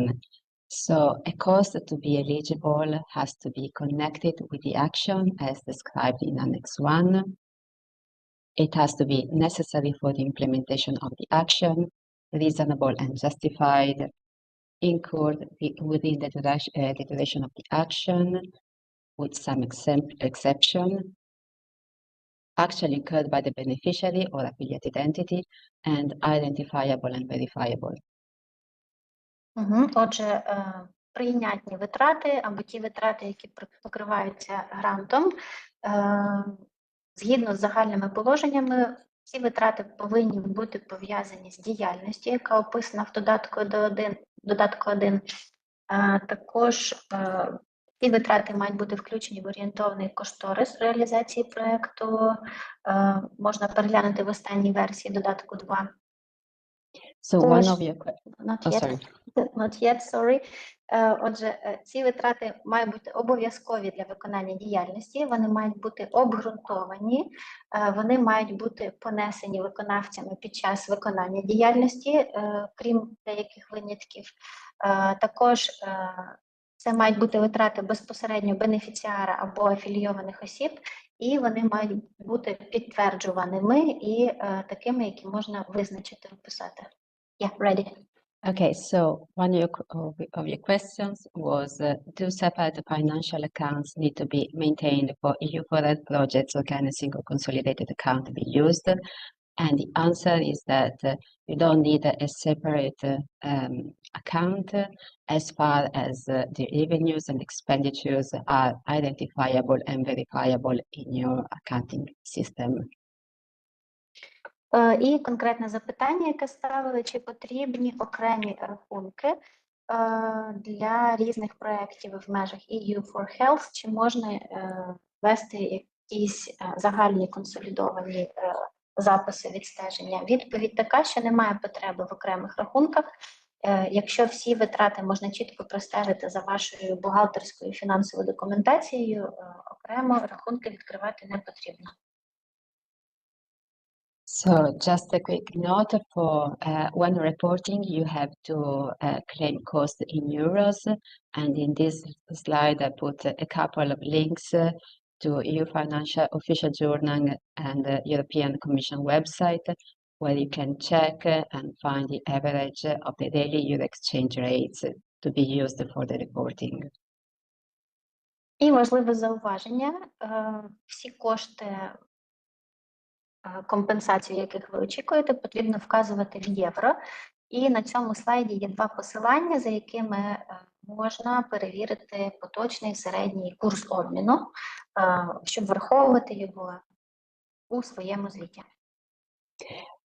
So a cost to be eligible has to be connected with the action as described in Annex 1. It has to be necessary for the implementation of the action, reasonable and justified, incurred within the duration of the action, with some exception, actually incurred by the beneficiary or affiliated entity, and identifiable and verifiable. Отже, прийнятні витрати або ті витрати, які покриваються грантом, згідно з загальними положеннями, ці витрати повинні бути пов'язані з діяльністю, яка описана в додатку 1. Також ці витрати мають бути включені в орієнтовний кошторис реалізації проєкту. Можна переглянути в останній версії додатку 2. So one of your Not yet, sorry. Отже, ці витрати мають бути обов'язкові для виконання діяльності, вони мають бути обґрунтовані, вони мають бути понесені виконавцями під час виконання діяльності, крім деяких винятків. Також це мають бути витрати безпосередньо бенефіціара або афілійованих осіб, і вони мають бути підтверджуваними і такими, які можна визначити, описати. Yeah, ready. Okay, so one of your questions was, do separate financial accounts need to be maintained for EU4Health projects, or can a single consolidated account be used? And the answer is that you don't need a separate account as far as the revenues and expenditures are identifiable and verifiable in your accounting system. І конкретне запитання, яке ставили, чи потрібні окремі рахунки для різних проєктів в межах EU4Health, чи можна вести якісь загальні консолідовані записи відстеження? Відповідь така, що немає потреби в окремих рахунках. Якщо всі витрати можна чітко простежити за вашою бухгалтерською фінансовою документацією, окремо рахунки відкривати не потрібно. So just a quick note for when reporting, you have to claim cost in euros. And in this slide, I put a couple of links to EU Financial Official Journal and the European Commission website, where you can check and find the average of the daily euro exchange rates to be used for the reporting. І важливе зауваження, всі кошти компенсації, яких ви очікуєте, потрібно вказувати в євро. І на цьому слайді є два посилання, за якими можна перевірити поточний середній курс обміну, щоб враховувати його у своєму звіті.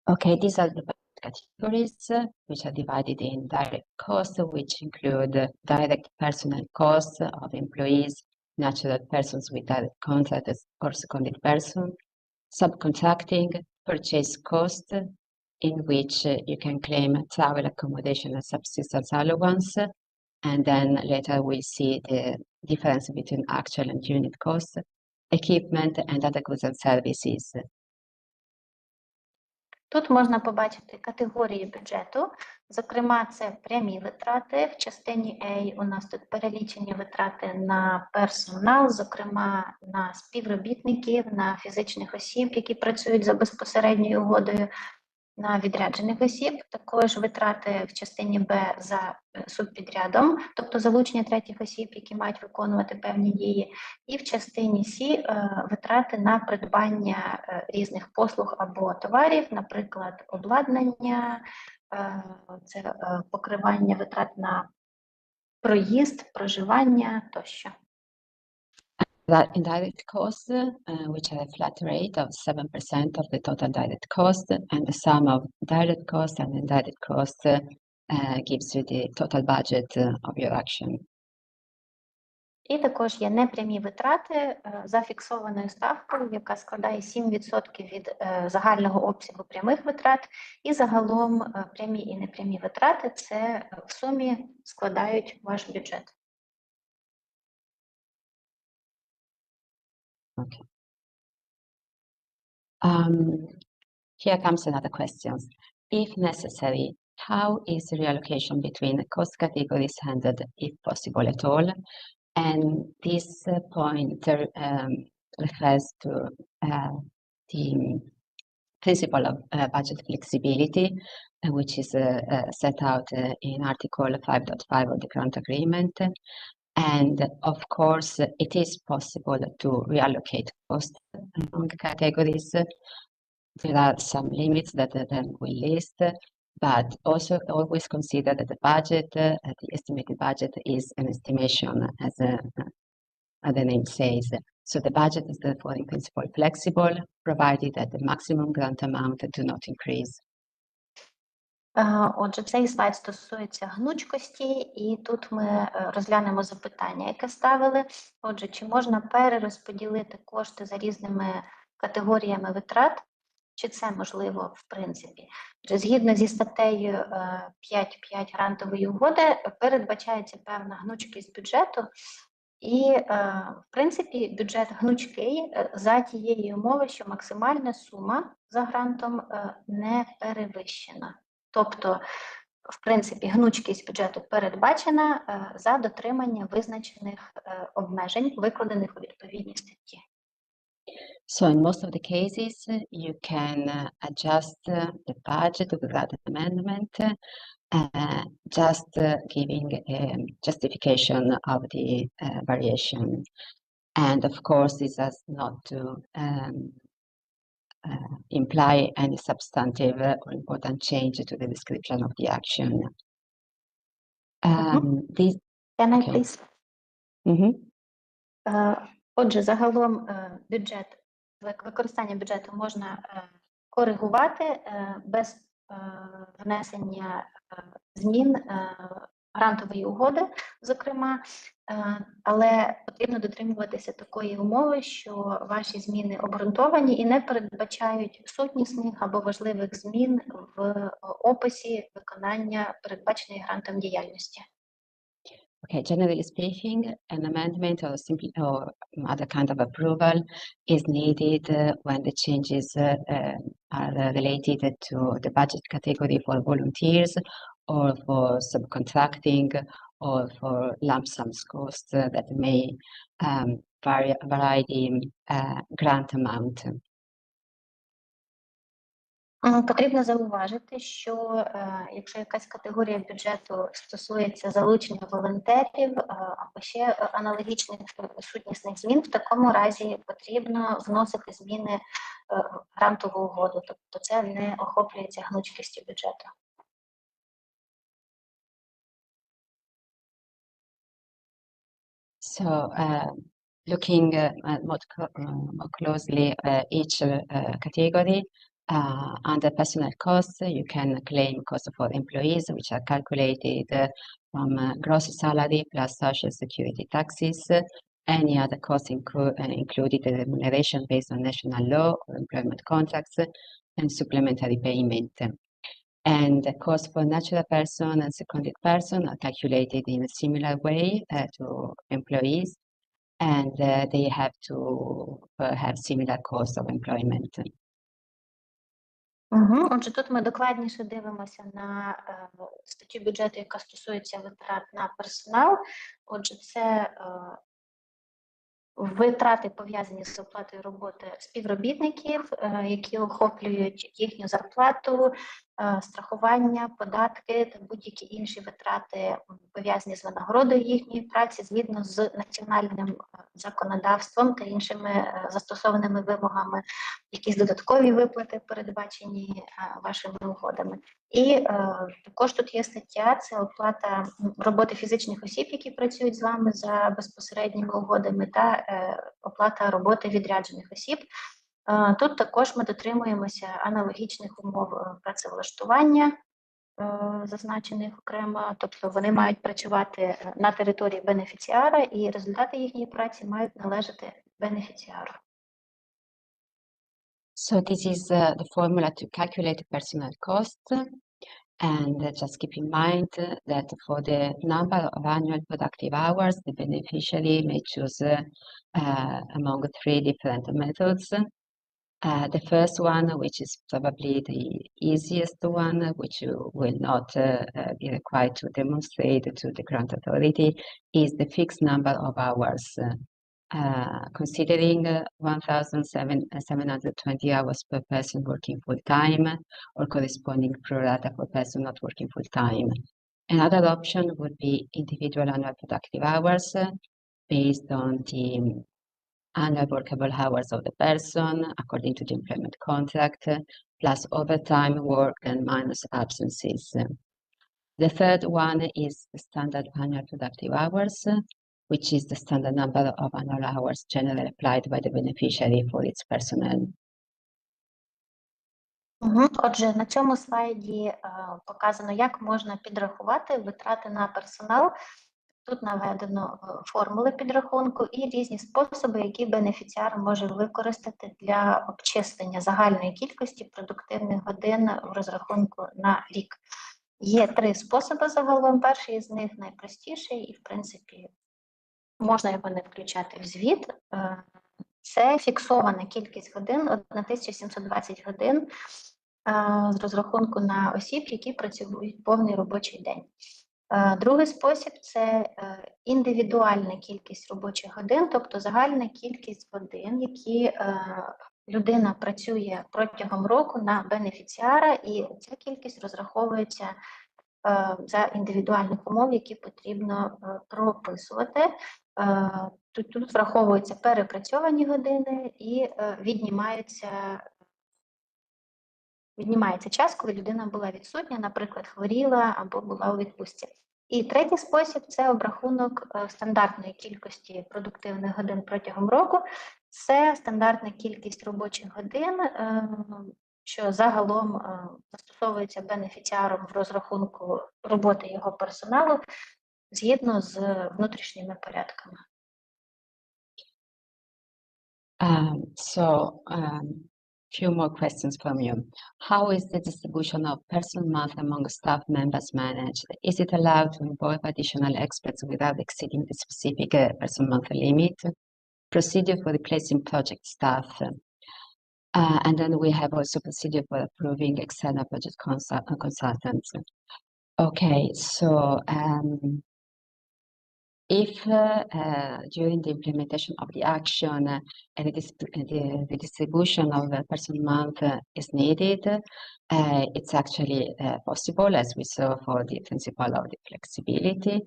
Okay, these are the categories which are divided in direct costs, which include direct personnel costs of employees, natural persons with direct contract or seconded person, subcontracting, purchase cost, in which you can claim travel accommodation and subsistence allowance, and then later we see the difference between actual and unit costs, equipment and other goods and services. Тут можна побачити категорії бюджету, зокрема це прямі витрати, в частині A у нас тут перелічені витрати на персонал, зокрема на співробітників, на фізичних осіб, які працюють за безпосередньою угодою, на відряджених осіб, також витрати в частині Б за субпідрядом, тобто залучення третіх осіб, які мають виконувати певні дії, і в частині С витрати на придбання різних послуг або товарів, наприклад, обладнання, це покривання витрат на проїзд, проживання тощо. That indirect costs, which are a flat rate of 7% of the total direct cost, and the sum of direct costs and indirect costs gives you the total budget of your action. І також є непрямі витрати за фіксованою ставкою, яка складає 7% від загального обсягу прямих витрат, і загалом прямі і непрямі витрати це в сумі складають ваш бюджет. Okay. Here comes another question. If necessary, how is the reallocation between cost categories handled, if possible at all? And this point refers to the principle of budget flexibility, which is set out in Article 5.5 of the Grant Agreement. And of course, it is possible to reallocate costs among categories. There are some limits that then we list, but also always consider that the budget, the estimated budget, is an estimation, as the name says. So the budget is therefore in principle flexible, provided that the maximum grant amount do not increase. Отже, цей слайд стосується гнучкості, і тут ми розглянемо запитання, яке ставили. Отже, чи можна перерозподілити кошти за різними категоріями витрат, чи це можливо в принципі? Отже, згідно зі статтею 5.5 грантової угоди передбачається певна гнучкість бюджету, і, в принципі, бюджет гнучкий за тієї умови, що максимальна сума за грантом не перевищена. Тобто, в принципі, гнучкість бюджету передбачена за дотримання визначених обмежень, викладених у відповідній статті. So in most of the cases, you can adjust the budget without an amendment, just giving a justification of the variation. And of course, this has not to imply any substantive or important change to the description of the action. This, Can I okay. please? Отже, загалом бюджет, використання бюджету можна коригувати без внесення змін грантової угоди, зокрема, але потрібно дотримуватися такої умови, що ваші зміни обґрунтовані і не передбачають сутнісних або важливих змін в описі виконання передбаченої грантом діяльності. Okay, generally speaking, an amendment or simply or other kind of approval is needed when the changes are related to the budget category for volunteers or for subcontracting or for lump sum costs that may vary the grant amount. Потрібно зауважити, що якщо якась категорія бюджету стосується залучення волонтерів або ще аналогічних сутнісних змін, в такому разі потрібно вносити зміни в грантову угоду, тобто це не охоплюється гнучкістю бюджету. So looking more closely each category, under personal costs, you can claim costs for employees, which are calculated from gross salary plus social security taxes, any other costs included remuneration based on national law or employment contracts, and supplementary payment. And the costs for natural person and seconded person are calculated in a similar way to employees, and they have to have similar costs of employment. Отже, тут ми докладніше дивимося на статтю бюджету, яка стосується витрат на персонал. Отже, це витрати, пов'язані з оплатою роботи співробітників, які охоплюють їхню зарплату, страхування, податки та будь-які інші витрати, пов'язані з винагородою їхньої праці, згідно з національним законодавством та іншими застосованими вимогами, якісь додаткові виплати, передбачені вашими угодами. І також тут є стаття, це оплата роботи фізичних осіб, які працюють з вами за безпосередніми угодами, та оплата роботи відряджених осіб. Тут також ми дотримуємося аналогічних умов працевлаштування, зазначених окремо, тобто вони мають працювати на території бенефіціара, і результати їхньої праці мають належати бенефіціару. So this is the formula to calculate personal cost, and just keep in mind that for the number of annual productive hours, the beneficiary may choose among 3 different methods. The first one, which is probably the easiest one, which you will not be required to demonstrate to the grant authority, is the fixed number of hours. Considering 1,720 hours per person working full-time, or corresponding pro rata for person not working full-time. Another option would be individual annual productive hours based on the annual workable hours of the person according to the employment contract, plus overtime work and minus absences. The third one is the standard annual productive hours, which is the standard number of annual hours generally applied by the beneficiary for its personnel. Отже, на цьому слайді показано, як можна підрахувати витрати на персонал. Тут наведено формули підрахунку і різні способи, які бенефіціар може використати для обчислення загальної кількості продуктивних годин в розрахунку на рік. Є 3 способи загалом. Перший з них найпростіший і, в принципі, можна його не включати в звіт. Це фіксована кількість годин, 1720 годин з розрахунку на осіб, які працюють повний робочий день. Другий спосіб – це індивідуальна кількість робочих годин, тобто загальна кількість годин, які людина працює протягом року на бенефіціара, і ця кількість розраховується за індивідуальних умов, які потрібно прописувати. Тут враховуються перепрацьовані години і віднімається час, коли людина була відсутня, наприклад, хворіла або була у відпустці. І третій спосіб – це обрахунок стандартної кількості продуктивних годин протягом року. Це стандартна кількість робочих годин, що загалом застосовується бенефіціаром в розрахунку роботи його персоналу згідно з внутрішніми порядками. Few more questions from you. How is the distribution of personal month among staff members managed? Is it allowed to involve additional experts without exceeding the specific personal month limit? Procedure for replacing project staff. And then we have also procedure for approving external project consultants. Okay, so if during the implementation of the action the distribution of the personal month is needed, it's actually possible, as we saw for the principle of the flexibility.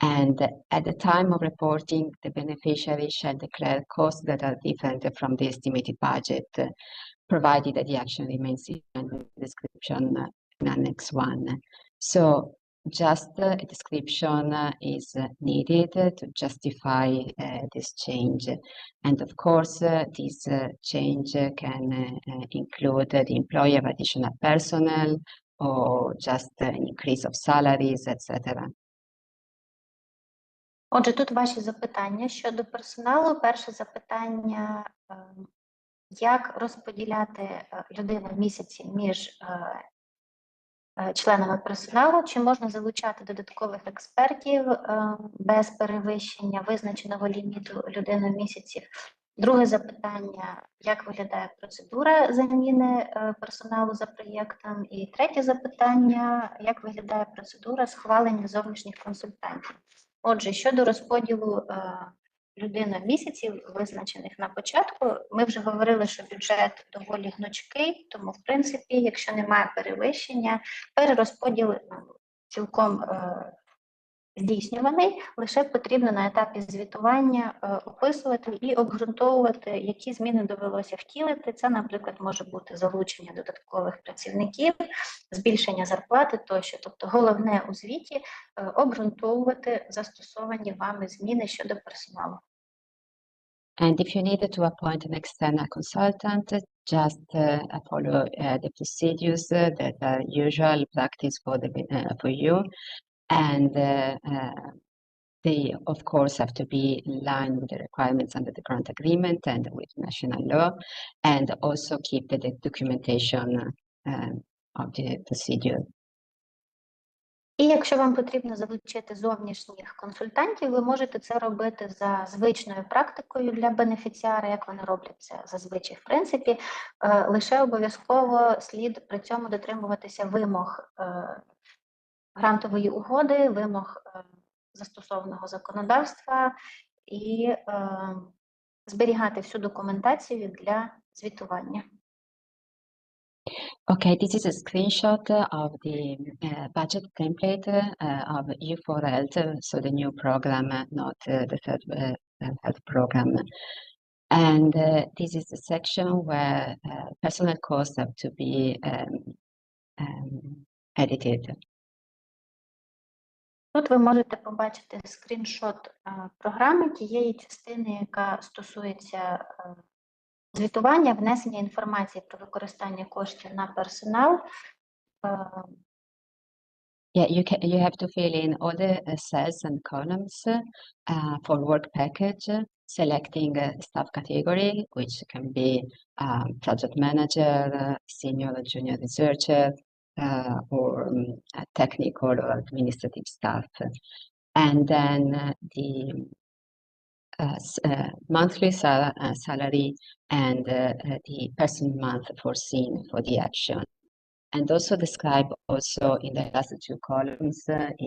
And at the time of reporting, the beneficiary shall declare costs that are different from the estimated budget, provided that the action remains in the description in Annex 1. So just a description is needed to justify this change. And of course, this change can include the employee of additional personnel or just an increase of salaries, etc. Отже, тут ваші запитання щодо персоналу. Перше запитання, як розподіляти людину в місяці між членами персоналу, чи можна залучати додаткових експертів без перевищення визначеного ліміту людини в місяці. Друге запитання, як виглядає процедура заміни персоналу за проєктом. І третє запитання, як виглядає процедура схвалення зовнішніх консультантів. Отже, щодо розподілу людина місяців, визначених на початку. Ми вже говорили, що бюджет доволі гнучкий, тому, в принципі, якщо немає перевищення, перерозподіл цілком здійснюваний, лише потрібно на етапі звітування описувати і обґрунтовувати, які зміни довелося втілити. Це, наприклад, може бути залучення додаткових працівників, збільшення зарплати тощо. Тобто головне у звіті обґрунтовувати застосовані вами зміни щодо персоналу. And if you needed to appoint an external consultant, just follow the procedures that are usual practice for you. And they, of course, have to be in line with the requirements under the grant agreement and with national law, and also keep the documentation of the procedure. І якщо вам потрібно залучити зовнішніх консультантів, ви можете це робити за звичною практикою для бенефіціара, як вони роблять це зазвичай в принципі. Лише обов'язково слід при цьому дотримуватися вимог грантової угоди, вимог застосованого законодавства і зберігати всю документацію для звітування. Okay, this is a screenshot of the budget template of EU4Health, so the new program, not the third health program. And this is the section where personal costs have to be edited. Тут ви можете побачити скріншот програми тієї частини, яка стосується звітування, внесення інформації про використання коштів на персонал. Yeah, you have to fill in all the cells and columns for work package, selecting staff category, which can be project manager, senior or junior researcher, or technical or administrative staff. And then the monthly salary and the person month foreseen for the action. And also describe also in the last two columns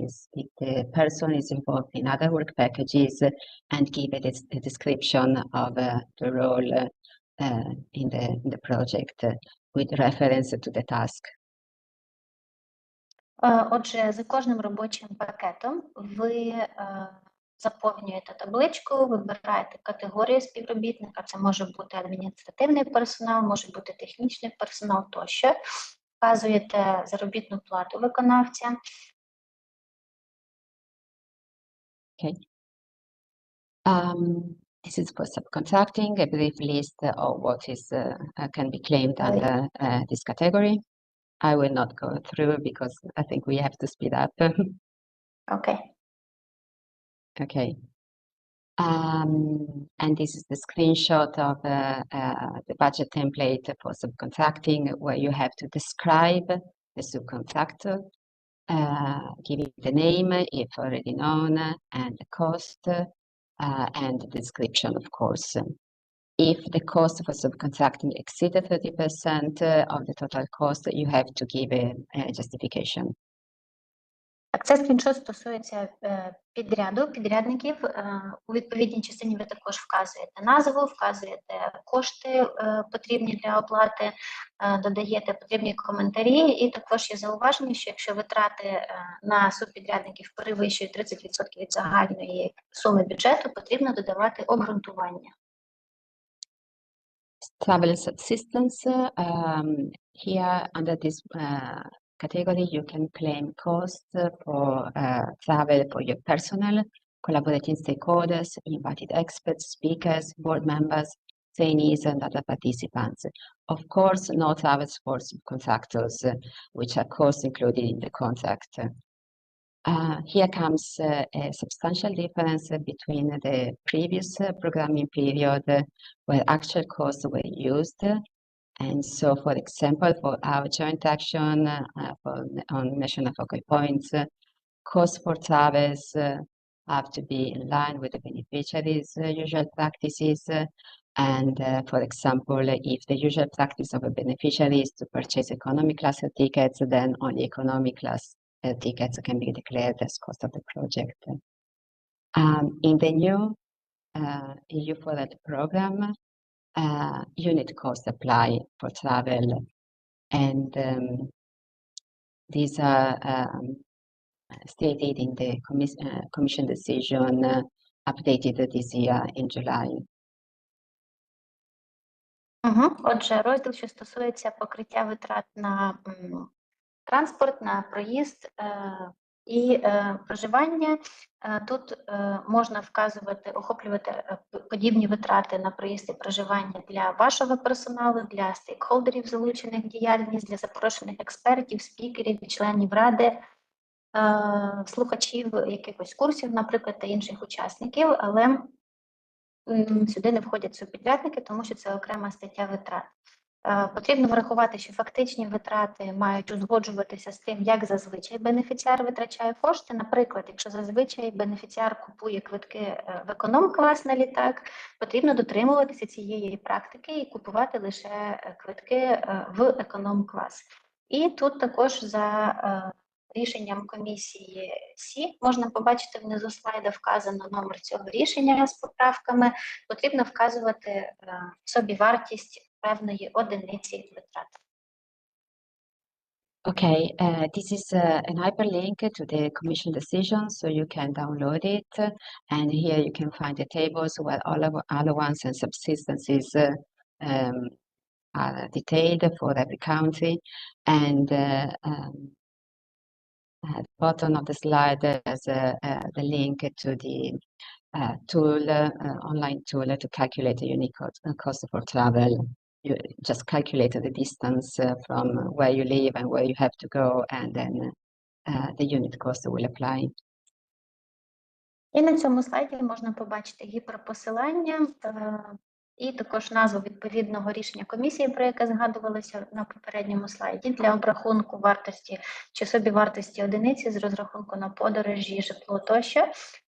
is if the person is involved in other work packages and give it a description of the role in the project with reference to the task. Отже, за кожним робочим пакетом ви заповнюєте табличку, вибираєте категорію співробітника, це може бути адміністративний персонал, може бути технічний персонал тощо. Вказуєте заробітну плату виконавця. Okay. This is for subcontracting, a brief list of what is can be claimed under this category. I will not go through because I think we have to speed up. Okay. Okay. And this is the screenshot of the budget template for subcontracting, where you have to describe the subcontractor, giving the name if already known, and the cost, and the description, of course. If the cost for subcontracting exceeded 30% of the total cost, you have to give a justification. Це скріншот стосується підрядників. У відповідній частині ви також вказуєте назву, вказуєте кошти потрібні для оплати, додаєте потрібні коментарі, і також є зауваження, що якщо витрати на субпідрядників перевищують 30% від загальної суми бюджету, потрібно додавати обґрунтування. Travel subsistence, here under this category, you can claim costs for travel for your personnel, collaborating stakeholders, invited experts, speakers, board members, trainees, and other participants. Of course, no travels for subcontractors, which are costs included in the contract. Here comes a substantial difference between the previous programming period where actual costs were used. And so, for example, for our joint action on national focal points, costs for travels have to be in line with the beneficiaries' usual practices. And for example, if the usual practice of a beneficiary is to purchase economy class tickets, then only economy class tickets can be declared as cost of the project. In the new EU4Health program, unit cost apply for travel, and these are stated in the Commission decision updated this year in July. Отже, розділ, що стосується покриття витрат на транспорт, на проїзд і проживання. Тут можна вказувати, охоплювати подібні витрати на проїзд і проживання для вашого персоналу, для стейкхолдерів, залучених в діяльність, для запрошених експертів, спікерів, членів ради, слухачів якихось курсів, наприклад, та інших учасників, але сюди не входять субпідрядники, тому що це окрема стаття витрат. Потрібно врахувати, що фактичні витрати мають узгоджуватися з тим, як зазвичай бенефіціар витрачає кошти. Наприклад, якщо зазвичай бенефіціар купує квитки в економ-клас на літак, потрібно дотримуватися цієї практики і купувати лише квитки в економ-клас. І тут також за рішенням комісії СІ, можна побачити внизу слайда, вказано номер цього рішення з поправками, потрібно вказувати собівартість певної одиниці витрат. Okay, this is an hyperlink to the Commission decision, so you can download it, and here you can find the tables where all allowance and subsistences are detailed for every country, and at the bottom of the slide there's the link to the tool, online tool to calculate the unique cost for travel. You just calculate the distance from where you live and where you have to go, and then the unit cost will apply. І на цьому слайді можна побачити гіперпосилання і також назву відповідного рішення комісії, про яке згадувалося на попередньому слайді, для обрахунку вартості чи собівартості одиниці з розрахунку на подорожі, житло тощо.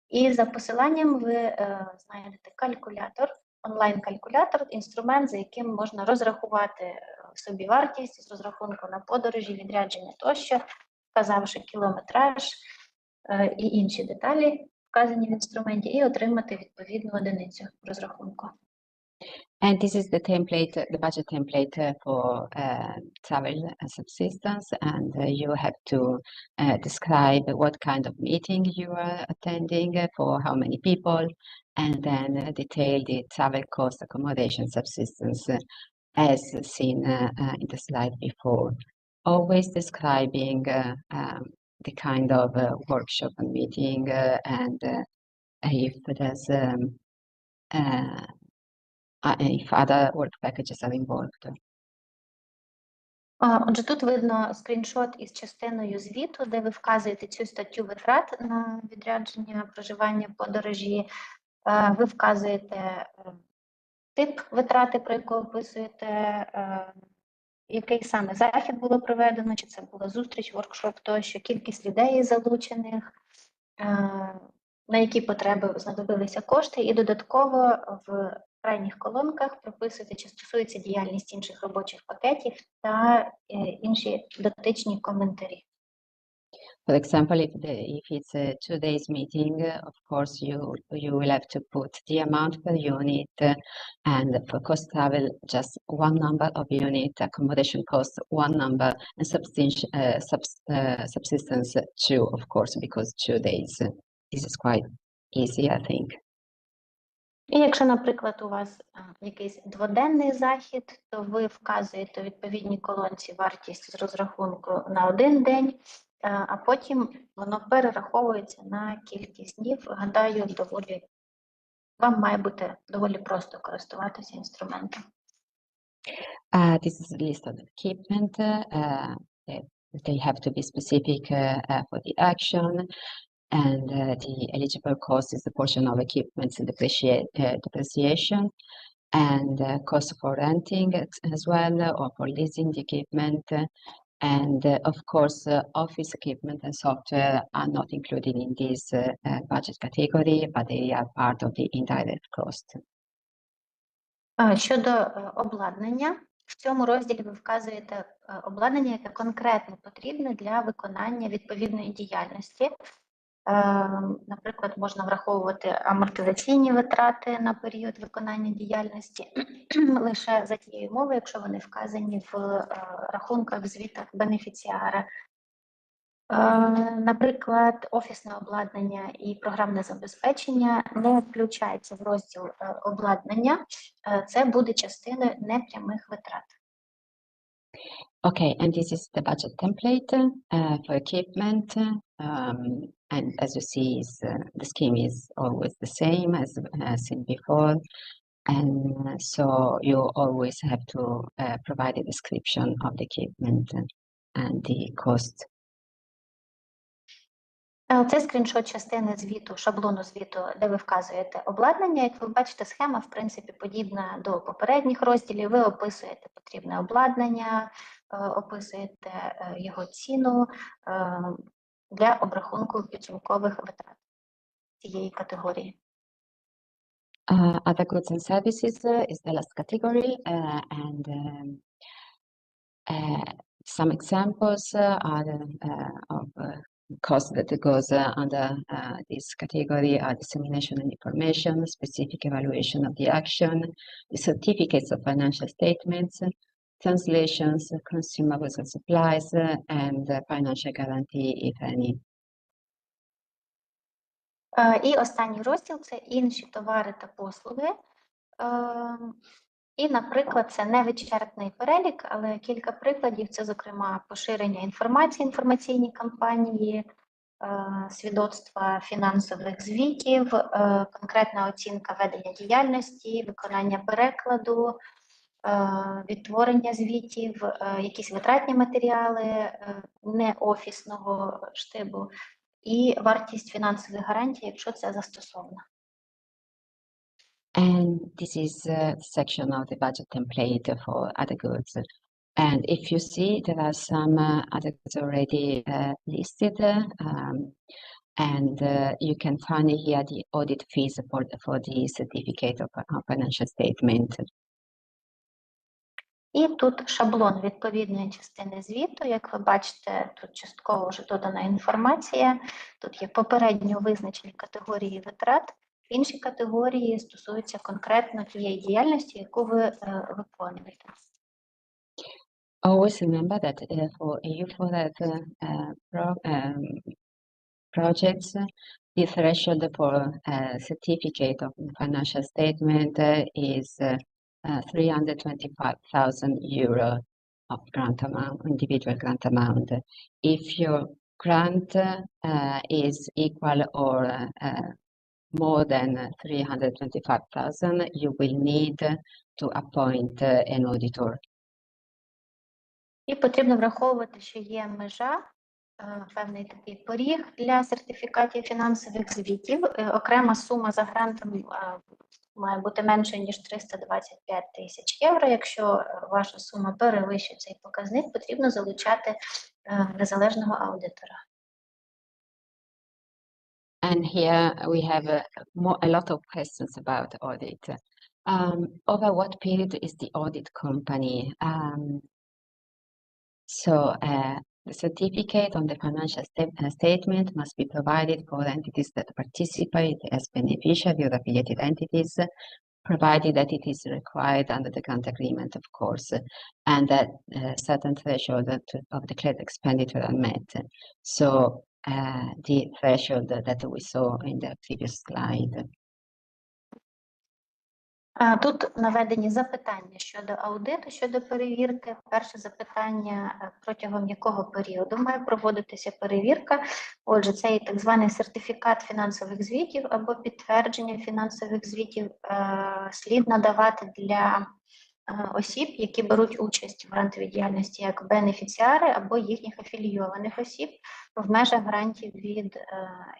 І за посиланням ви знайдете калькулятор, онлайн-калькулятор, інструмент, за яким можна розрахувати собівартість з розрахунку на подорожі, відрядження тощо, вказавши кілометраж і інші деталі, вказані в інструменті, і отримати відповідну одиницю розрахунку. And this is the template, the budget template for travel subsistence, and you have to describe what kind of meeting you are attending, for how many people, and then detail the travel cost, accommodation, subsistence, as seen in the slide before. Always describing the kind of workshop and meeting, and if there's if other work packages are involved. Отже, тут видно скріншот із частиною звіту, де ви вказуєте цю статтю витрат на відрядження, проживання, подорожі. Ви вказуєте тип витрати, про яку описуєте, який саме захід було проведено, чи це була зустріч, воркшоп тощо, кількість людей залучених, на які потреби знадобилися кошти, і додатково в крайніх колонках прописуєте, чи стосується діяльність інших робочих пакетів та інші дотичні коментарі. For example, if it's a 2 days meeting, of course you will have to put the amount per unit, and for cost travel just one number of unit, accommodation cost one number, and subsistence two, of course, because 2 days. This is quite easy, I think. І якщо, наприклад, у вас якийсь дводенний захід, то ви вказуєте у відповідній колонці вартість з розрахунку на один день, а потім воно перераховується на кількість днів. Гадаю, вам має бути доволі просто користуватися інструментом. This is a list of equipment. They have to be specific for the action, and the eligible cost is the portion of equipment's depreciation, and cost for renting as well, or for leasing the equipment. And of course, office equipment and software are not included in this budget category, but they are part of the indirect cost. Щодо обладнання, в цьому розділі ви вказуєте обладнання, яке конкретно потрібне для виконання відповідної діяльності. Наприклад, можна враховувати амортизаційні витрати на період виконання діяльності лише за тією умовою, якщо вони вказані в рахунках, звітах бенефіціара. Наприклад, офісне обладнання і програмне забезпечення не включається в розділ обладнання. Це буде частиною непрямих витрат. Okay, and this is the budget template for equipment. And as you see, the scheme is always the same as seen before. And so you always have to provide a description of the equipment and the cost. Це скріншот частини звіту, шаблону звіту, де ви вказуєте обладнання. Як ви бачите, схема, в принципі, подібна до попередніх розділів. Ви описуєте потрібне обладнання, описуєте його ціну для обрахунку підсумкових витрат цієї категорії. Other goods and services is the last category, and some examples are of cost that goes under this category are dissemination and information, specific evaluation of the action, the certificates of financial statements, translations, consumables and supplies, and financial guarantee, if any. І останній розділ – це інші товари та послуги. І, наприклад, це не вичерпний перелік, але кілька прикладів. Це, зокрема, поширення інформації, інформаційні кампанії, свідоцтва фінансових звітів, конкретна оцінка ведення діяльності, виконання перекладу, відтворення звітів, якісь витратні матеріали неофісного штибу і вартість фінансових гарантій, якщо це застосовано. And this is the section of the budget template for other goods. And if you see, there are some other goods already listed, and you can find here the audit fees for the certificate of financial statement. І тут шаблон відповідної частини звіту. Як ви бачите, тут частково вже додана інформація. Тут є попередньо визначені категорії витрат. Інші категорії стосуються конкретно тієї діяльності, яку ви виконуєте. Always remember that for EU4Health projects, the threshold for certificate of financial statement is 325,000 euro of grant amount, individual grant amount. If your grant is equal or more than 325,000, you will need to appoint an auditor. І потрібно враховувати, що є межа, певний такий поріг для сертифікатів фінансових звітів. Окрема сума за грантом має бути менше, ніж 325 тисяч євро. Якщо ваша сума перевищує цей показник, потрібно залучати незалежного аудитора. And here we have a lot of questions about audit. Over what period is the audit company? The certificate on the financial statement must be provided for entities that participate as beneficiary or affiliated entities, provided that it is required under the grant agreement, of course, and that certain threshold of declared expenditure are met. So the threshold that we saw in the previous slide. Тут наведені запитання щодо аудиту, щодо перевірки. Перше запитання, протягом якого періоду має проводитися перевірка. Отже, це так званий сертифікат фінансових звітів або підтвердження фінансових звітів слід надавати для осіб, які беруть участь в грантовій діяльності як бенефіціари або їхніх афілійованих осіб в межах грантів від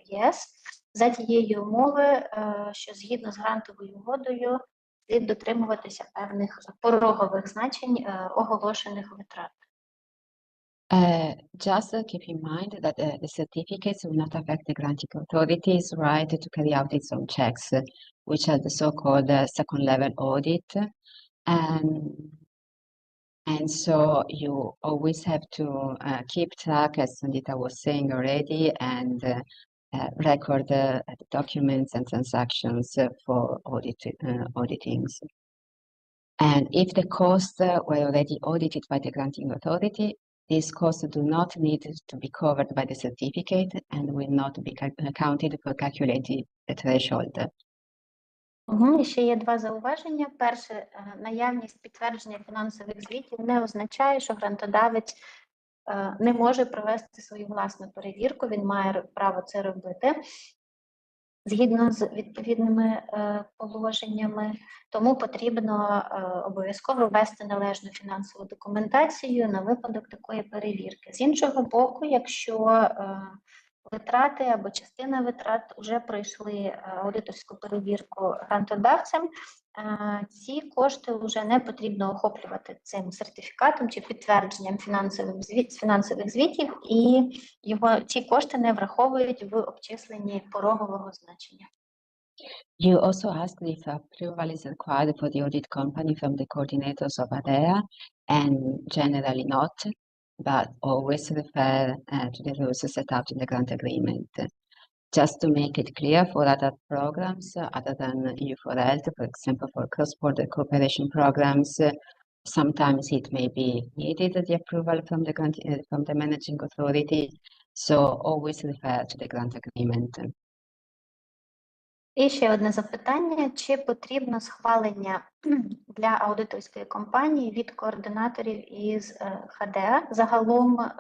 ЄС за тієї умови, що згідно з грантовою угодою слід дотримуватися певних порогових значень оголошених витрат. Just keep in mind that the certificates will not affect the granting authority's right to carry out its own checks, which are the so-called second-level audit. And so you always have to keep track, as Sandita was saying already, and record the documents and transactions for auditing. And if the costs were already audited by the granting authority, these costs do not need to be covered by the certificate and will not be counted for calculating the threshold. І ще є два зауваження. Перше, наявність підтвердження фінансових звітів не означає, що грантодавець не може провести свою власну перевірку, він має право це робити згідно з відповідними положеннями, тому потрібно обов'язково ввести належну фінансову документацію на випадок такої перевірки. З іншого боку, якщо витрати або частина витрат вже пройшли аудиторську перевірку грантодавцем, ці кошти вже не потрібно охоплювати цим сертифікатом чи підтвердженням фінансових звітів, і ці кошти не враховують в обчисленні порогового значення. You also asked if approval is required for the audit company from the coordinators of ADEA, and generally not, but always refer to the rules set out in the grant agreement. Just to make it clear, for other programs other than EU4Health, for example, for cross-border cooperation programs, sometimes it may be needed the approval from the managing authority, so always refer to the grant agreement. І ще одне запитання, чи потрібно схвалення для аудиторської компанії від координаторів із ХДА? Загалом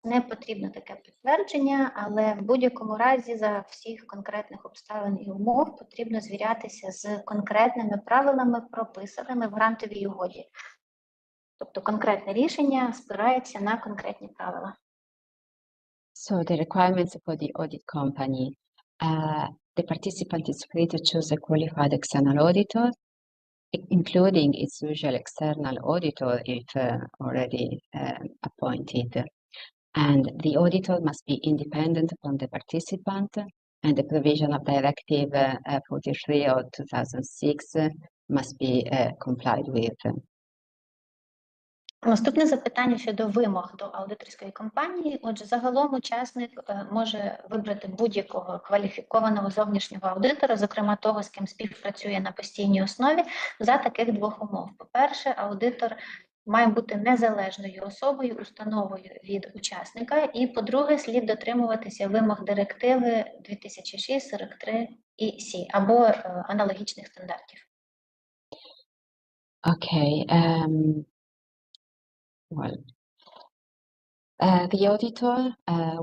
не потрібно таке підтвердження, але в будь-якому разі за всіх конкретних обставин і умов потрібно звірятися з конкретними правилами, прописаними в грантовій угоді. Тобто конкретне рішення спирається на конкретні правила. So the requirements for the audit company, the participant is free to choose a qualified external auditor, including its usual external auditor if already appointed. And the auditor must be independent from the participant, and the provision of Directive 43 of 2006 must be complied with. Наступне запитання щодо вимог до аудиторської компанії. Отже, загалом учасник може вибрати будь-якого кваліфікованого зовнішнього аудитора, зокрема того, з ким співпрацює на постійній основі, за таких двох умов. По-перше, аудитор має бути незалежною особою, установою від учасника, і, по-друге, слід дотримуватися вимог директиви 2006/43 ЕС або аналогічних стандартів. Okay. Well, the auditor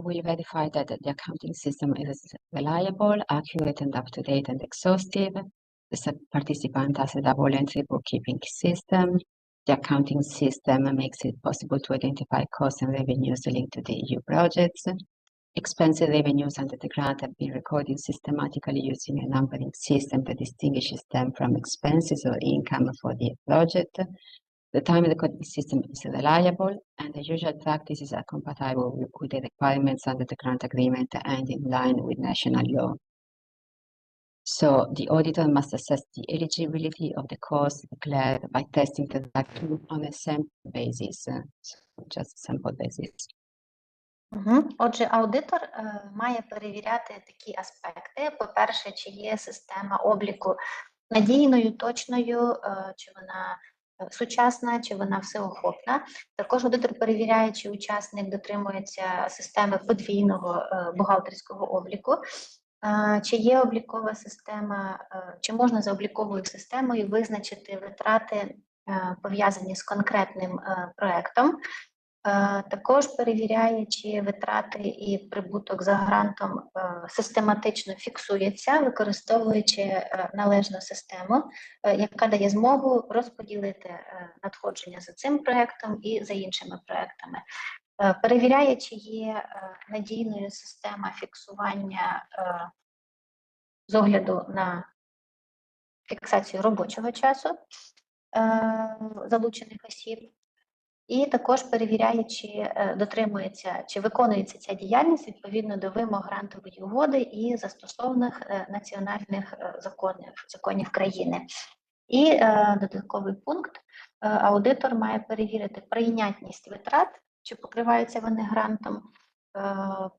will verify that the accounting system is reliable, accurate, and up-to-date and exhaustive. The participant has a double entry bookkeeping system. The accounting system makes it possible to identify costs and revenues linked to the EU projects. Expensive revenues under the grant have been recorded systematically using a numbering system that distinguishes them from expenses or income for the project. The time recording system is reliable, and the usual practices are compatible with the requirements under the grant agreement and in line with national law. So the auditor must assess the eligibility of the costs declared by testing the transaction on a sample basis, so just sample basis. Отже, аудитор має перевіряти такі аспекти. По-перше, чи є система обліку надійною, точною, чи вона сучасна, чи вона всеохопна. Також аудитор перевіряє, чи учасник дотримується системи подвійного бухгалтерського обліку, чи є облікова система, чи можна за обліковою системою визначити витрати, пов'язані з конкретним проектом. Також перевіряє, чи витрати і прибуток за грантом систематично фіксуються, використовуючи належну систему, яка дає змогу розподілити надходження за цим проектом і за іншими проектами. Перевіряє, чи є надійною система фіксування з огляду на фіксацію робочого часу залучених осіб. І також перевіряє, чи дотримується, чи виконується ця діяльність відповідно до вимог грантової угоди і застосованих національних законів країни. І додатковий пункт, аудитор має перевірити прийнятність витрат, чи покриваються вони грантом,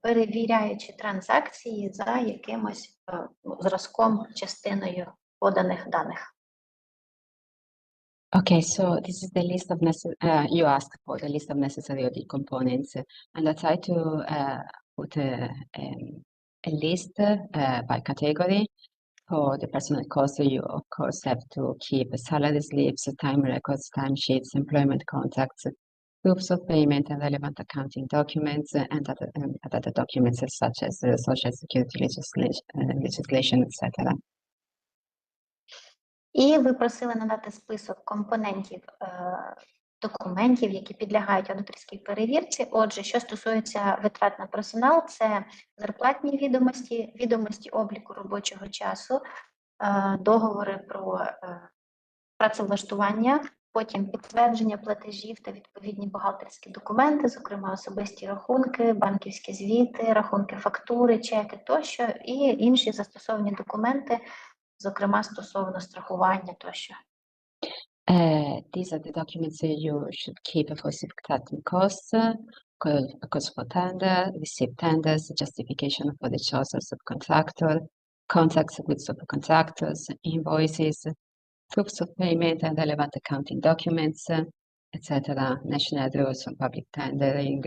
перевіряючи транзакції за якимось зразком, частиною поданих даних. Okay, so this is the list of you asked for the list of necessary audit components, and I try to put a list by category. For the personal cost, you of course have to keep salary slips, time records, timesheets, employment contracts, proofs of payment, and relevant accounting documents, and other documents such as social security legislation, etc. І ви просили надати список компонентів документів, які підлягають аудиторській перевірці. Отже, що стосується витрат на персонал, це зарплатні відомості, відомості обліку робочого часу, договори про працевлаштування, потім підтвердження платежів та відповідні бухгалтерські документи, зокрема особисті рахунки, банківські звіти, рахунки фактури, чеки тощо, і інші застосовані документи, зокрема стосовно страхування тощо. These are the documents you should keep for subtracting costs, cost for tender, receive tenders, justification for the choice of subcontractor, contracts with subcontractors, invoices, proofs of payment and relevant accounting documents, etc. National rules on public tendering,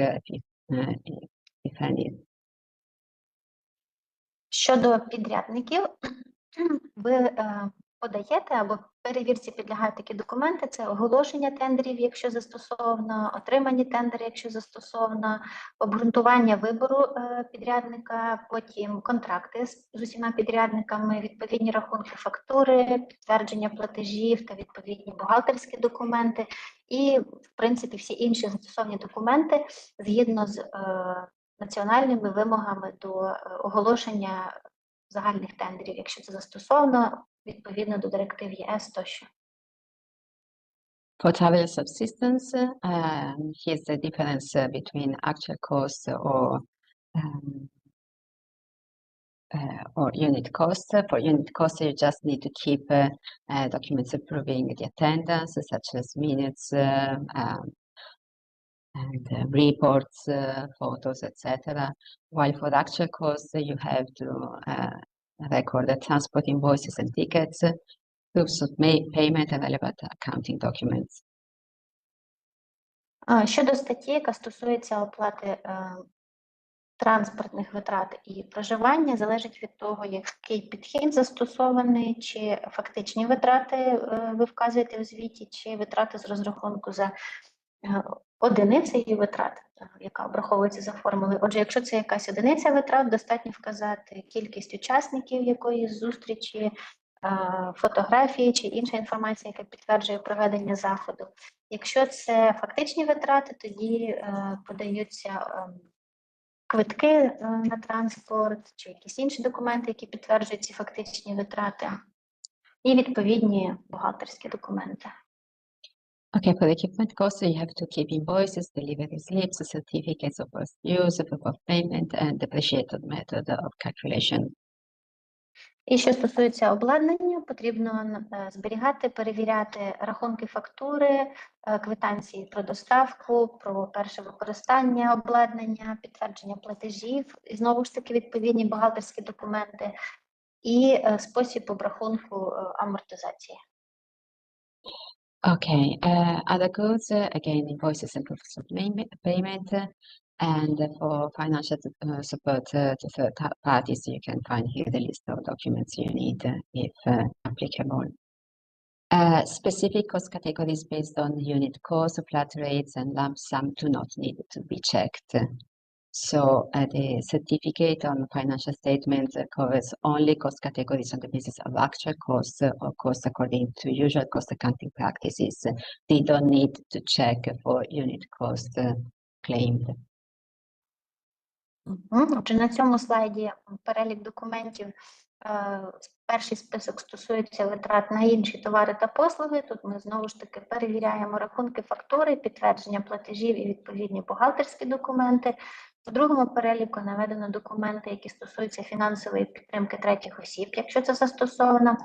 if any. Щодо підрядників, ви подаєте або перевірці підлягають такі документи, це оголошення тендерів, якщо застосовано, отримані тендери, якщо застосовано, обґрунтування вибору підрядника, потім контракти з усіма підрядниками, відповідні рахунки фактури, підтвердження платежів та відповідні бухгалтерські документи і, в принципі, всі інші застосовані документи згідно з національними вимогами до оголошення загальних тендерів, якщо це застосовано, відповідно до директив ЄС тощо. For travel subsistence, here's the difference between actual cost or unit cost. For unit cost, you just need to keep documents proving the attendance, such as minutes and reports, photos, etc. While for actual costs, you have to record the transport invoices and tickets, proofs of payment and relevant accounting documents. Щодо статті, яка стосується оплати транспортних витрат і проживання, залежить від того, який підхід застосований, чи фактичні витрати ви вказуєте в звіті, чи витрати з розрахунку за одиницею витрат, яка обраховується за формулою. Отже, якщо це якась одиниця витрат, достатньо вказати кількість учасників якоїсь зустрічі, фотографії чи інша інформація, яка підтверджує проведення заходу. Якщо це фактичні витрати, тоді подаються квитки на транспорт чи якісь інші документи, які підтверджують ці фактичні витрати, і відповідні бухгалтерські документи. Okay, for the equipment costs, you have to keep invoices, delivery slips, certificates of first use, proof of payment, and depreciated method of calculation. І що стосується обладнання, потрібно зберігати, перевіряти рахунки фактури, квитанції про доставку, про перше використання обладнання, підтвердження платежів, і знову ж таки відповідні бухгалтерські документи і спосіб обрахунку амортизації. Okay, other goods, again, invoices and proofs of payment, and for financial support to third parties, you can find here the list of documents you need if applicable. Specific cost categories based on unit cost, flat rates, and lump sum do not need to be checked. So the certificate on financial statements covers only cost categories on the basis of actual costs or costs according to usual cost accounting practices. They don't need to check for unit cost claimed. Отже, на цьому слайді перелік документів. Перший список стосується витрат на інші товари та послуги. Тут ми знову ж таки перевіряємо рахунки фактури, підтвердження платежів і відповідні бухгалтерські документи. В другому переліку наведено документи, які стосуються фінансової підтримки третіх осіб, якщо це застосовано.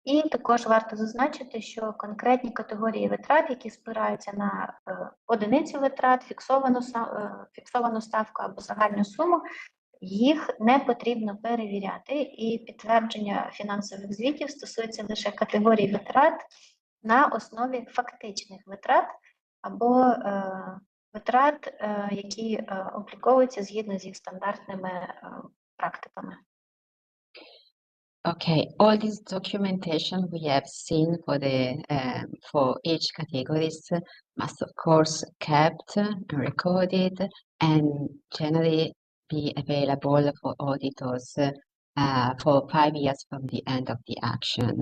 І також варто зазначити, що конкретні категорії витрат, які спираються на одиницю витрат, фіксовану ставку або загальну суму, їх не потрібно перевіряти, і підтвердження фінансових звітів стосується лише категорій витрат на основі фактичних витрат або витрат, які обліковуються згідно з їх стандартними практиками. Okay, all this documentation we have seen for each categories must of course kept and recorded and generally be available for auditors for 5 years from the end of the action,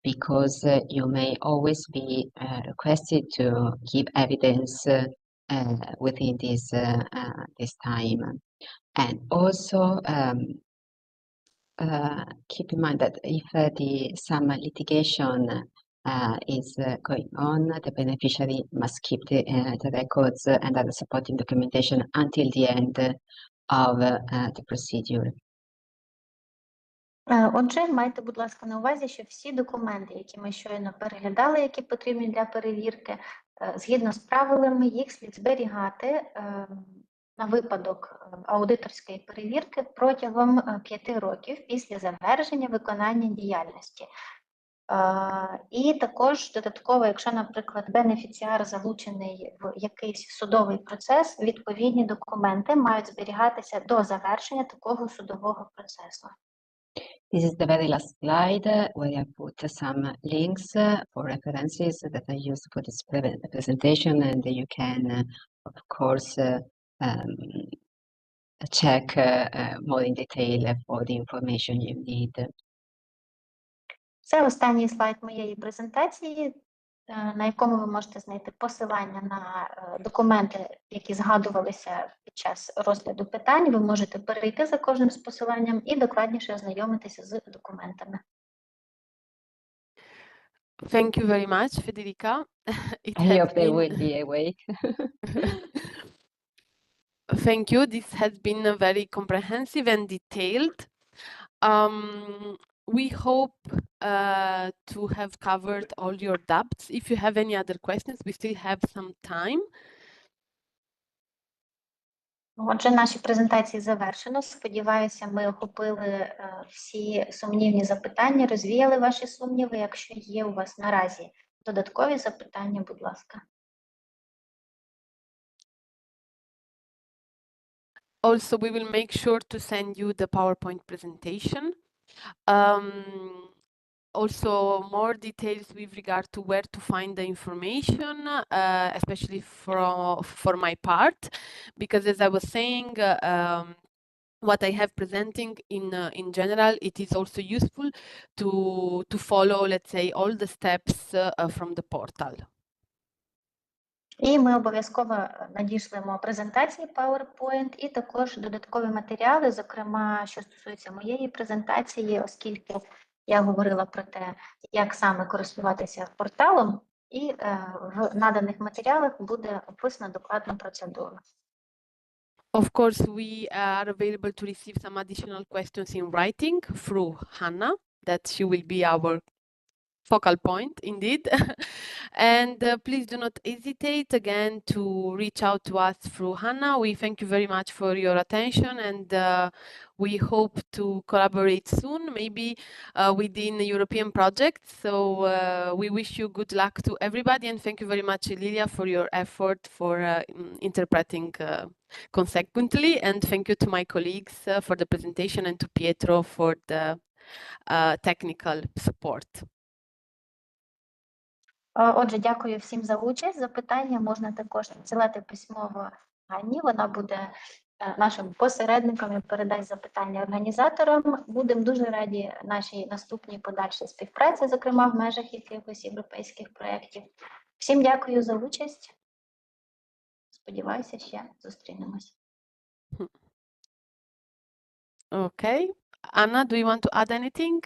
because you may always be requested to give evidence within this time. And also keep in mind that if some litigation is going on, the beneficiary must keep the records and other supporting documentation until the end of the procedure. Отже, майте, будь ласка, на увазі, що всі документи, які ми щойно переглядали, які потрібні для перевірки, згідно з правилами, їх слід зберігати на випадок аудиторської перевірки протягом 5 років після завершення виконання діяльності. І також додатково, якщо, наприклад, бенефіціар залучений в якийсь судовий процес, відповідні документи мають зберігатися до завершення такого судового процесу. This is the very last slide where I put some links for references that I used for this presentation, and you can, of course, check more in detail for the information you need. Це останній слайд моєї презентації, на якому ви можете знайти посилання на документи, які згадувалися під час розгляду питань. Ви можете перейти за кожним з посиланням і докладніше ознайомитися з документами. Thank you very much, Federica. I hope they will be awake. Thank you. This has been very comprehensive and detailed. We hope to have covered all your doubts. If you have any other questions, we still have some time. Отже, наші презентації завершено. Сподіваюся, ми охопили всі сумнівні запитання, розвіяли ваші сумніви. Якщо є у вас наразі додаткові запитання, будь ласка. Also, we will make sure to send you the PowerPoint presentation. Also, more details with regard to where to find the information, especially for my part, because as I was saying, what I have presenting in general, it is also useful to follow, let's say, all the steps from the portal. І ми обов'язково надішлемо презентації PowerPoint і також додаткові матеріали, зокрема, що стосується моєї презентації, оскільки я говорила про те, як саме користуватися порталом, і в наданих матеріалах буде описана докладна процедура. Of course, we are available to receive some additional questions in writing through Hannah, that she will be our focal point indeed. And please do not hesitate again to reach out to us through Hannah. We thank you very much for your attention, and we hope to collaborate soon, maybe within European projects. So we wish you good luck to everybody, and thank you very much, Lilia, for your effort for interpreting consequently, and thank you to my colleagues for the presentation, and to Pietro for the technical support. Отже, дякую всім за участь. Запитання можна також надсилати письмово Ганні. Вона буде нашим посередником і передасть запитання організаторам. Будемо дуже раді нашій наступній подальшій співпраці, зокрема в межах якихось європейських проєктів. Всім дякую за участь. Сподіваюся, ще зустрінемось. Okay. Anna, do you want to add anything?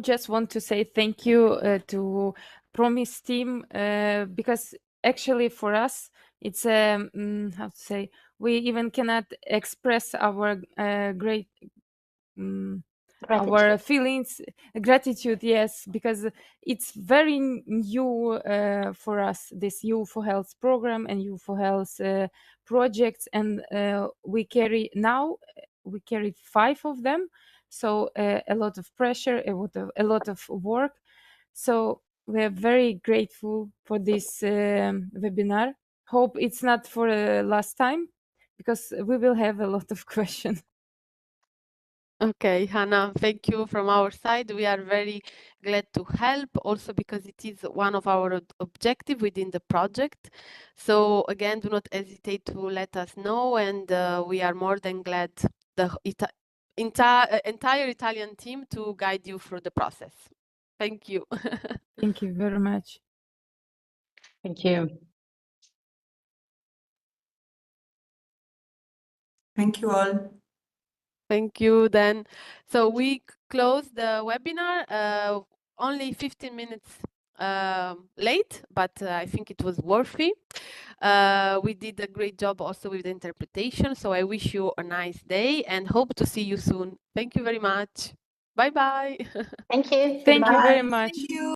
Just want to say thank you to ProMIS team because actually for us it's how to say, we even cannot express our great our feelings, gratitude, yes, because it's very new for us, this EU4Health program and EU4Health projects, and we carry 5 of them, so a lot of pressure, a lot of work. So we are very grateful for this webinar. Hope it's not for the last time, because we will have a lot of questions. Okay, Hannah, thank you from our side. We are very glad to help, also because it is one of our objectives within the project. So again, do not hesitate to let us know, and we are more than glad the entire Italian team to guide you through the process. Thank you. Thank you very much. Thank you. Thank you all. Thank you then. So we close the webinar only 15 minutes late, but I think it was worthy. We did a great job also with the interpretation. So I wish you a nice day and hope to see you soon. Thank you very much. Bye-bye. Thank you. Thank you Goodbye. very much. Thank you.